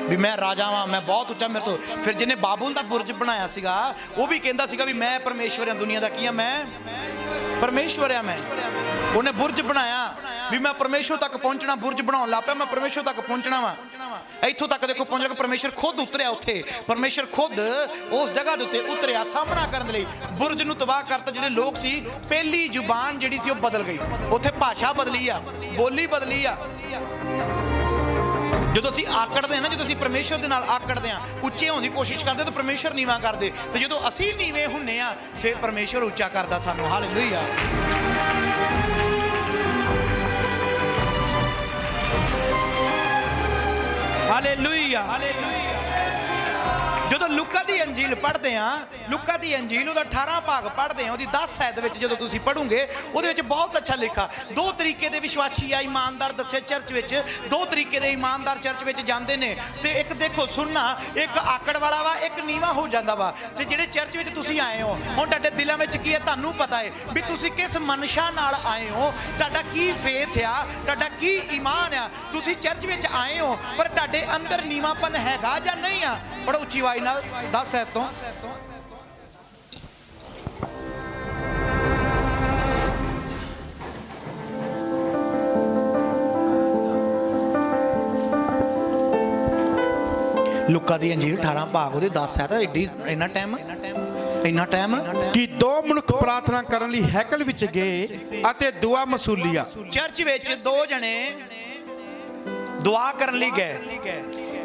ਵੀ ਮੈਂ ਰਾਜਾ ਵਾਂ, ਮੈਂ ਬਹੁਤ ਉੱਚਾ ਮੇਰੇ ਤੋਂ। ਫਿਰ ਜਿਹਨੇ ਬਾਬੁਲ ਦਾ ਬੁਰਜ ਬਣਾਇਆ ਸੀਗਾ, ਉਹ ਵੀ ਕਹਿੰਦਾ ਸੀਗਾ ਵੀ ਮੈਂ ਪਰਮੇਸ਼ਵਰ ਹਾਂ, ਦੁਨੀਆ ਦਾ ਕੀ ਆ, ਮੈਂ ਪਰਮੇਸ਼ਵਰ ਆ। ਮੈਂ ਉਹਨੇ ਬੁਰਜ ਬਣਾਇਆ ਵੀ ਮੈਂ ਪਰਮੇਸ਼ਵਰ ਤੱਕ ਪਹੁੰਚਣਾ, ਬੁਰਜ ਬਣਾਉਣ ਲੱਗ ਪਿਆ, ਮੈਂ ਪਰਮੇਸ਼ਵਰ ਤੱਕ ਪਹੁੰਚਣਾ ਵਾ। ਇੱਥੋਂ ਤੱਕ ਦੇਖੋ ਪਹੁੰਚ ਕੇ ਪਰਮੇਸ਼ਵਰ ਖੁਦ ਉਤਰਿਆ ਉੱਥੇ, ਪਰਮੇਸ਼ਵਰ ਖੁਦ ਉਸ ਜਗ੍ਹਾ ਦੇ ਉੱਤੇ ਉਤਰਿਆ ਸਾਹਮਣਾ ਕਰਨ ਲਈ, ਬੁਰਜ ਨੂੰ ਤਬਾਹ ਕਰਤਾ। ਜਿਹੜੇ ਲੋਕ ਸੀ, ਪਹਿਲੀ ਜ਼ੁਬਾਨ ਜਿਹੜੀ ਸੀ ਉਹ ਬਦਲ ਗਈ, ਉੱਥੇ ਭਾਸ਼ਾ ਬਦਲੀ ਆ, ਬੋਲੀ ਬਦਲੀ ਆ। ਜਦੋਂ ਅਸੀਂ ਆਕੜਦੇ ਹਾਂ ਨਾ, ਜਦੋਂ ਅਸੀਂ ਪਰਮੇਸ਼ਵਰ ਦੇ ਨਾਲ ਆਕੜਦੇ ਹਾਂ, ਉੱਚੇ ਹੋਣ ਦੀ ਕੋਸ਼ਿਸ਼ ਕਰਦੇ ਤਾਂ ਪਰਮੇਸ਼ਵਰ ਨੀਵਾਂ ਕਰਦੇ, ਤੇ ਜਦੋਂ ਅਸੀਂ ਨੀਵੇਂ ਹੁੰਨੇ ਆ, ਫਿਰ ਪਰਮੇਸ਼ਵਰ ਉੱਚਾ ਕਰਦਾ ਸਾਨੂੰ। ਹਾਲੇਲੂਇਆ। ਹਾਲੇਲੂਇਆ। ਜਦੋਂ ਲੂਕਾ ਦੀ ਅੰਜੀਲ ਪੜ੍ਹਦੇ ਆ, ਲੂਕਾ ਦੀ ਅੰਜੀਲ ਉਹਦਾ 18 ਭਾਗ ਪੜ੍ਹਦੇ ਆ, ਉਹਦੀ 10 ਆਇਤ ਵਿੱਚ ਜਦੋਂ ਤੁਸੀਂ ਪੜ੍ਹੋਗੇ, ਉਹਦੇ ਵਿੱਚ ਬਹੁਤ ਅੱਛਾ ਲਿਖਾ। ਦੋ ਤਰੀਕੇ ਦੇ ਵਿਸ਼ਵਾਸੀ ਆ, ਇਮਾਨਦਾਰ ਦੱਸੇ ਚਰਚ ਵਿੱਚ, ਦੋ ਤਰੀਕੇ ਦੇ ਇਮਾਨਦਾਰ ਚਰਚ ਵਿੱਚ ਜਾਂਦੇ ਨੇ। ਤੇ ਇੱਕ ਦੇਖੋ ਸੁਣਨਾ, ਇੱਕ ਆਕੜ ਵਾਲਾ ਵਾ, ਇੱਕ ਨੀਵਾ ਹੋ ਜਾਂਦਾ ਵਾ। ਤੇ ਜਿਹੜੇ ਚਰਚ ਵਿੱਚ ਤੁਸੀਂ ਆਏ ਹੋ, ਹੁਣ ਤੁਹਾਡੇ ਦਿਲਾਂ ਵਿੱਚ ਕੀ ਹੈ, ਤੁਹਾਨੂੰ ਪਤਾ ਹੈ ਵੀ ਤੁਸੀਂ ਕਿਸ ਮਨਸ਼ਾ ਨਾਲ ਆਏ ਹੋ, ਤੁਹਾਡਾ ਕੀ ਫੇਥ ਆ, ਤੁਹਾਡਾ ਕੀ ਈਮਾਨ ਆ। ਤੁਸੀਂ ਚਰਚ ਵਿੱਚ ਆਏ ਹੋ, ਪਰ ਤੁਹਾਡੇ ਅੰਦਰ ਨੀਵਾਪਨ ਹੈਗਾ ਜਾਂ ਨਹੀਂ ਆ? ਬੜਾ ਉੱਚੀ ਆਵਾਜ਼ ਨਾਲ 10 ਆਇਤ ਤੋਂ। ਲੂਕਾ ਦੀ ਅੰਜੀਲ 18 ਭਾਗ ਉਹਦੇ 10 ਆਇਤ। ਐਡੀ ਇੰਨਾ ਟਾਈਮ ਕਿ ਦੋ ਮਨੁੱਖ ਪ੍ਰਾਰਥਨਾ ਕਰਨ ਲਈ ਹੈਕਲ ਵਿੱਚ ਗਏ ਅਤੇ ਦੁਆ ਮਸੂਲੀਆ। ਚਰਚ ਵਿੱਚ ਦੋ ਜਣੇ ਦੁਆ ਕਰਨ ਲਈ ਗਏ,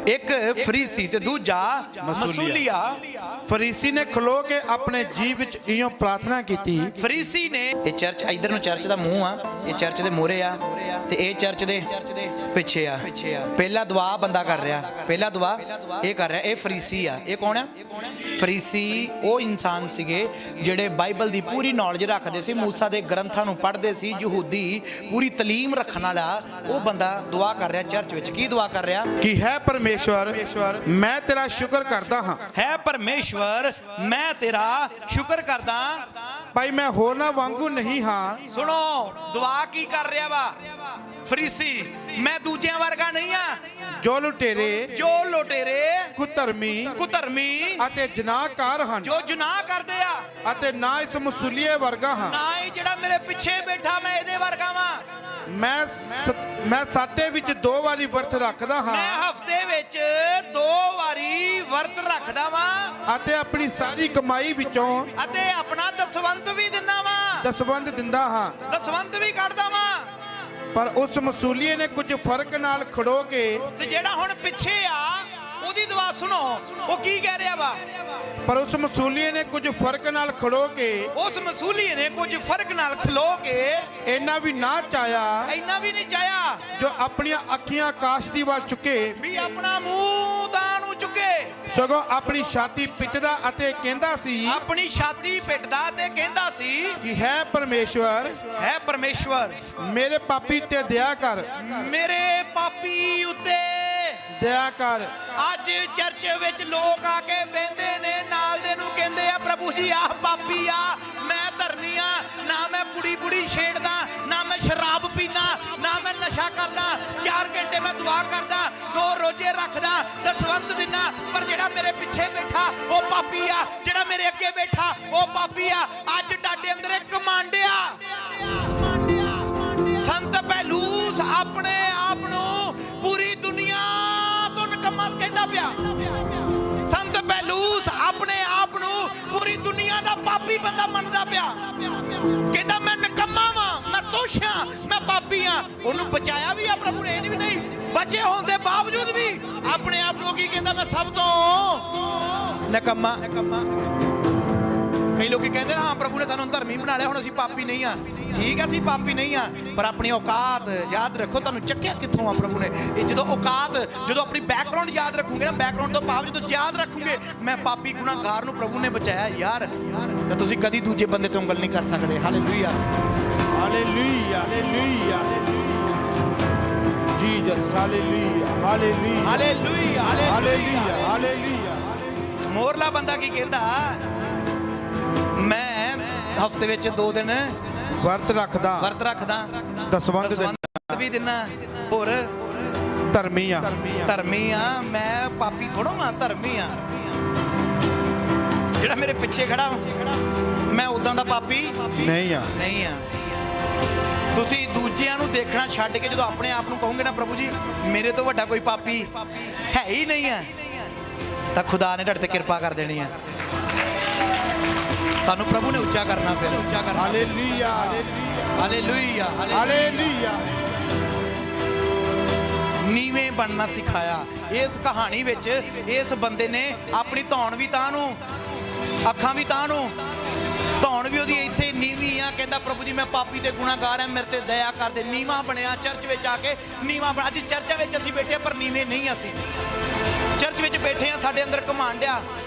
ਇੱਕ ਫਰੀਸੀ ਤੇ ਦੂਜਾ ਮਸੂਲੀਆ। ਫਰੀਸੀ ਨੇ ਖਲੋ ਕੇ ਆਪਣੇ ਜੀਵ ਵਿੱਚ ਇਉਂ ਪ੍ਰਾਰਥਨਾ ਕੀਤੀ। ਫਰੀਸੀ ਨੇ, ਇਹ ਚਰਚ ਇਧਰ ਨੂੰ ਚਰਚ ਦਾ ਮੂੰਹ ਆ, ਇਹ ਚਰਚ ਦੇ ਮੂਹਰੇ ਆ, ਤੇ ਇਹ ਚਰਚ ਦੇ ਪਿੱਛੇ ਆ। ਪਹਿਲਾ ਦੁਆ ਬੰਦਾ ਕਰ ਰਿਹਾ, ਪਹਿਲਾ ਦੁਆ ਇਹ ਕਰ ਰਿਹਾ, ਇਹ ਫਰੀਸੀ ਆ। ਇਹ ਕੌਣ ਆ? ਫਰੀਸੀ ਉਹ ਇਨਸਾਨ ਸੀਗੇ ਜਿਹੜੇ ਬਾਈਬਲ ਦੀ ਪੂਰੀ ਨੌਲੇਜ ਰੱਖਦੇ ਸੀ, ਮੂਸਾ ਦੇ ਗ੍ਰੰਥਾਂ ਨੂੰ ਪੜ੍ਹਦੇ ਸੀ, ਯਹੂਦੀ ਪੂਰੀ ਤਾਲੀਮ ਰੱਖਣ ਵਾਲਾ ਉਹ ਬੰਦਾ ਦੁਆ ਕਰ ਰਿਹਾ ਚਰਚ ਵਿੱਚ। ਕੀ ਦੁਆ ਕਰ ਰਿਹਾ? ਕਿ ਹੈ ਪਰਮੇਸ਼ਵਰ, ਮੈਂ ਤੇਰਾ ਸ਼ੁਕਰ ਕਰਦਾ ਹਾਂ। ਹੈ ਪਰਮੇਸ਼ਵਰ, ਮੈਂ ਤੇਰਾ ਸ਼ੁਕਰ ਕਰਦਾ। ਭਾਈ ਮੈਂ ਹੋਰਨਾਂ ਵਾਂਗੂ ਨਹੀਂ ਹਾਂ। ਸੁਣੋ, ਦੁਆ ਕੀ ਕਰ ਰਿਹਾ ਵਾ ਫਰੀਸੀ? ਮੈਂ ਦੂਜਿਆਂ ਵਰਗਾ ਨਹੀਂ ਆ, ਜੋ ਲੁਟੇਰੇ ਕੁਧਰਮੀ ਅਤੇ ਜਨਾਹਕਾਰ ਹਨ, ਜੋ ਜਨਾਹ ਕਰਦੇ ਆ, ਅਤੇ ਨਾ ਇਸ ਮਸੂਲੀਏ ਵਰਗਾ ਹਾਂ, ਨਾ ਹੀ ਜਿਹੜਾ ਮੇਰੇ ਪਿੱਛੇ ਬੈਠਾ ਮੈਂ ਇਹਦੇ ਵਰਗਾ ਵਾਂ। ਮੈਂ ਸਾਤੇ ਵਿੱਚ 2 ਵਾਰੀ ਵਰਤ ਰੱਖਦਾ ਹਾਂ, ਮੈਂ ਹਫਤੇ ਵਿੱਚ 2 ਵਾਰੀ ਵਰਤ ਰੱਖਦਾ ਵਾਂ, ਅਤੇ ਆਪਣੀ ਸਾਰੀ ਕਮਾਈ ਵਿੱਚੋਂ ਅਤੇ ਆਪਣਾ ਦਸਵੰਧ ਵੀ ਦਿੰਦਾ ਵਾਂ, ਦਸਵੰਧ ਦਿੰਦਾ ਹਾਂ, ਦਸਵੰਧ ਵੀ ਕੱਢਦਾ ਵਾਂ। ਪਰ ਉਸ ਮਸੂਲੀਏ ਨੇ ਕੁਝ ਫਰਕ ਨਾਲ ਖੜੋ ਕੇ, ਤੇ ਜਿਹੜਾ ਹੁਣ ਪਿੱਛੇ ਆ ਉਹਦੀ ਦੁਆ ਸੁਣੋ, ਉਹ ਕੀ ਕਹਿ ਰਿਹਾ ਵਾ? ਪਰ ਉਸ ਮਸੂਲੀਏ ਨੇ ਕੁਝ ਫਰਕ ਨਾਲ ਖੜੋ ਕੇ, ਉਸ ਮਸੂਲੀਏ ਨੇ ਕੁਝ ਫਰਕ ਨਾਲ ਖਲੋ ਕੇ ਇੰਨਾ ਵੀ ਨਾ ਚਾਹਿਆ, ਇੰਨਾ ਵੀ ਨਹੀਂ ਚਾਹਿਆ ਜੋ ਆਪਣੀਆਂ ਅੱਖੀਆਂ ਆਕਾਸ਼ ਦੀ ਵੱਲ ਚੁੱਕੇ, ਵੀ ਆਪਣਾ ਮੂੰਹ ਤਾਂ ਨੂੰ ਚੁੱਕੇ, ਸਗੋਂ ਆਪਣੀ ਛਾਤੀ ਪਿੱਟਦਾ ਅਤੇ ਕਹਿੰਦਾ ਸੀ, ਆਪਣੀ ਛਾਤੀ ਪਿੱਟਦਾ ਤੇ ਕਹਿੰਦਾ ਸੀ ਕਿ ਹੈ ਪਰਮੇਸ਼ਵਰ, ਮੇਰੇ ਪਾਪੀ ਤੇ ਦਇਆ ਕਰ, ਮੇਰੇ ਪਾਪੀ ਉੱਤੇ ਦਇਆ ਕਰ। ਅੱਜ ਚਰਚ ਵਿੱਚ ਲੋਕ ਆ ਕੇ ਬਹਿੰਦੇ ਨੇ, ਨਾਲ ਦੇ ਨੂੰ ਕਹਿੰਦੇ ਆ, ਪ੍ਰਭੂ ਜੀ ਆਹ ਪਾਪੀ ਆ, ਮੈਂ ਧਰਮੀ ਆ, ਨਾ ਮੈਂ ਕੁੜੀ ਛੇੜਦਾ, ਨਾ ਮੈਂ ਸ਼ਰਾਬ ਪੀਣਾ, ਨਾ ਮੈਂ ਨਸ਼ਾ ਕਰਦਾ, 4 ਘੰਟੇ ਮੈਂ ਦੁਆ ਕਰਦਾ, 2 ਰੋਜ਼ੇ ਰੱਖਦਾ, ਦਸਵੰਧ ਦਿਨਾ, ਪਰ ਜਿਹੜਾ ਮੇਰੇ ਪਿੱਛੇ ਬੈਠਾ ਉਹ ਪਾਪੀ ਆ, ਜਿਹੜਾ ਮੇਰੇ ਅੱਗੇ ਬੈਠਾ ਉਹ ਪਾਪੀ ਆ। ਅੱਜ ਤੁਹਾਡੇ ਅੰਦਰ ਇੱਕ ਕਮਾਂਡਿਆ ਸੰਤ ਪਹਿਲੂਸ ਆਪਣੇ ਆਪ ਨੂੰ ਪੂਰੀ ਦੁਨੀਆ ਤੋਂ ਨਕਮਾ ਕਹਿੰਦਾ ਪਿਆ। ਸੰਤ ਪਹਿਲੂਸ ਆਪਣੇ ਆਪ ਨੂੰ ਪੂਰੀ ਦੁਨੀਆ ਦਾ ਪਾਪੀ ਬੰਦਾ ਮੰਨਦਾ ਪਿਆ, ਕਹਿੰਦਾ ਮੈਂ ਨਕਮਾ ਵਾਂ, ਮੈਂ ਦੋਸ਼ਾਂ, ਮੈਂ ਪਾਪੀ ਆ। ਉਹਨੂੰ ਬਚਾਇਆ ਵੀ ਆ ਪ੍ਰਭੂ ਨੇ, ਵੀ ਨਹੀਂ ਬਚੇ ਹੋਣ ਦੇ ਬਾਵਜੂਦ ਵੀ ਆਪਣੇ ਆਪ ਨੂੰ ਕੀ ਕਹਿੰਦਾ? ਮੈਂ ਸਭ ਤੋਂ ਨਿਕੰਮਾ। ਕਈ ਲੋਕੀ ਕਹਿੰਦੇ ਨਾ ਹਾਂ ਪ੍ਰਭੂ ਨੇ ਸਾਨੂੰ ਧਰਮੀ ਬਣਾ ਲਿਆ, ਹੁਣ ਅਸੀਂ ਪਾਪੀ ਨਹੀਂ ਆ। ਠੀਕ ਹੈ, ਅਸੀਂ ਪਾਪੀ ਨਹੀਂ ਆ, ਪਰ ਆਪਣੀ ਔਕਾਤ ਯਾਦ ਰੱਖੋ। ਤੁਹਾਨੂੰ ਚੱਕਿਆ ਕਿੱਥੋਂ ਆ ਪ੍ਰਭੂ ਨੇ? ਇਹ ਜਦੋਂ ਔਕਾਤ, ਜਦੋਂ ਆਪਣੀ ਬੈਕਗ੍ਰਾਉਂਡ ਯਾਦ ਰੱਖੋਗੇ ਨਾ, ਬੈਕਗ੍ਰਾਉਂਡ ਤੋਂ ਭਾਵ ਜਦੋਂ ਯਾਦ ਰੱਖੋਗੇ ਮੈਂ ਪਾਪੀ ਗੁਨਾਹਗਾਰ ਨੂੰ ਪ੍ਰਭੂ ਨੇ ਬਚਾਇਆ ਯਾਰ, ਤਾਂ ਤੁਸੀਂ ਕਦੀ ਦੂਜੇ ਬੰਦੇ ਤੇ ਉਂਗਲ ਨਹੀਂ ਕਰ ਸਕਦੇ। Hallelujah, hallelujah, hallelujah, Jesus, hallelujah, hallelujah, hallelujah, hallelujah, hallelujah. ਮੋਰਲਾ ਬੰਦਾ ਕੀ ਕਹਿੰਦਾ? ਮੈਂ ਹਫਤੇ ਵਿੱਚ 2 ਦਿਨ ਵਰਤ ਰੱਖਦਾ, ਦਸਵੰਧ ਵੀ ਦਿਨਾ। ਹੋਰ ਧਰਮੀ ਆ, ਧਰਮੀ ਆ, ਮੈਂ ਪਾਪੀ ਥੋੜਾ ਹਾਂ, ਧਰਮੀ ਆ। ਜਿਹੜਾ ਮੇਰੇ ਪਿੱਛੇ ਖੜਾ ਮੈਂ ਉਦਾਂ ਦਾ ਪਾਪੀ ਨਹੀਂ ਆ। ਤੁਸੀਂ ਦੂਜਿਆਂ ਨੂੰ ਦੇਖਣਾ ਛੱਡ ਕੇ ਜਦੋਂ ਆਪਣੇ ਆਪ ਨੂੰ ਕਹੋਗੇ ਨਾ ਪ੍ਰਭੂ ਜੀ ਮੇਰੇ ਤੋਂ ਵੱਡਾ ਕੋਈ ਪਾਪੀ ਹੈ ਹੀ ਨਹੀਂ ਹੈ, ਤਾਂ ਖੁਦਾ ਨੇ ਤੁਹਾਡੇ ਤੇ ਕਿਰਪਾ ਕਰ ਦੇਣੀ ਆ। ਤੁਹਾਨੂੰ ਪ੍ਰਭੂ ਨੇ ਉੱਚਾ ਕਰਨਾ, ਫਿਰ ਉੱਚਾ ਕਰਨਾ। Hallelujah, hallelujah, hallelujah. ਨੀਵੇਂ ਬਣਨਾ ਸਿਖਾਇਆ। ਇਸ ਕਹਾਣੀ ਵਿੱਚ ਇਸ ਬੰਦੇ ਨੇ ਆਪਣੀ ਧੌਣ ਵੀ ਤਾਂ ਨੂੰ, ਅੱਖਾਂ ਵੀ ਤਾਂ ਨੂੰ, ਧੌਣ ਵੀ ਉਹਦੀ ਇੱਥੇ ਨੀਵੀਂ ਆ। ਕਹਿੰਦਾ ਪ੍ਰਭੂ ਜੀ ਮੈਂ ਪਾਪੀ ਤੇ ਗੁਨਾਹਗਾਰ ਹਾਂ, ਮੇਰੇ ਤੇ ਦਇਆ ਕਰ ਦੇ। ਨੀਵਾਂ ਬਣਿਆ, ਚਰਚ ਵਿੱਚ ਆ ਕੇ ਨੀਵਾਂ ਬਣ। ਅੱਜ ਚਰਚਾਂ ਵਿੱਚ ਅਸੀਂ ਬੈਠੇ ਪਰ ਨੀਵੇਂ ਨਹੀਂ। ਅਸੀਂ ਚਰਚ ਵਿੱਚ ਬੈਠੇ ਆ, ਸਾਡੇ ਅੰਦਰ ਘਮੰਡ ਆ,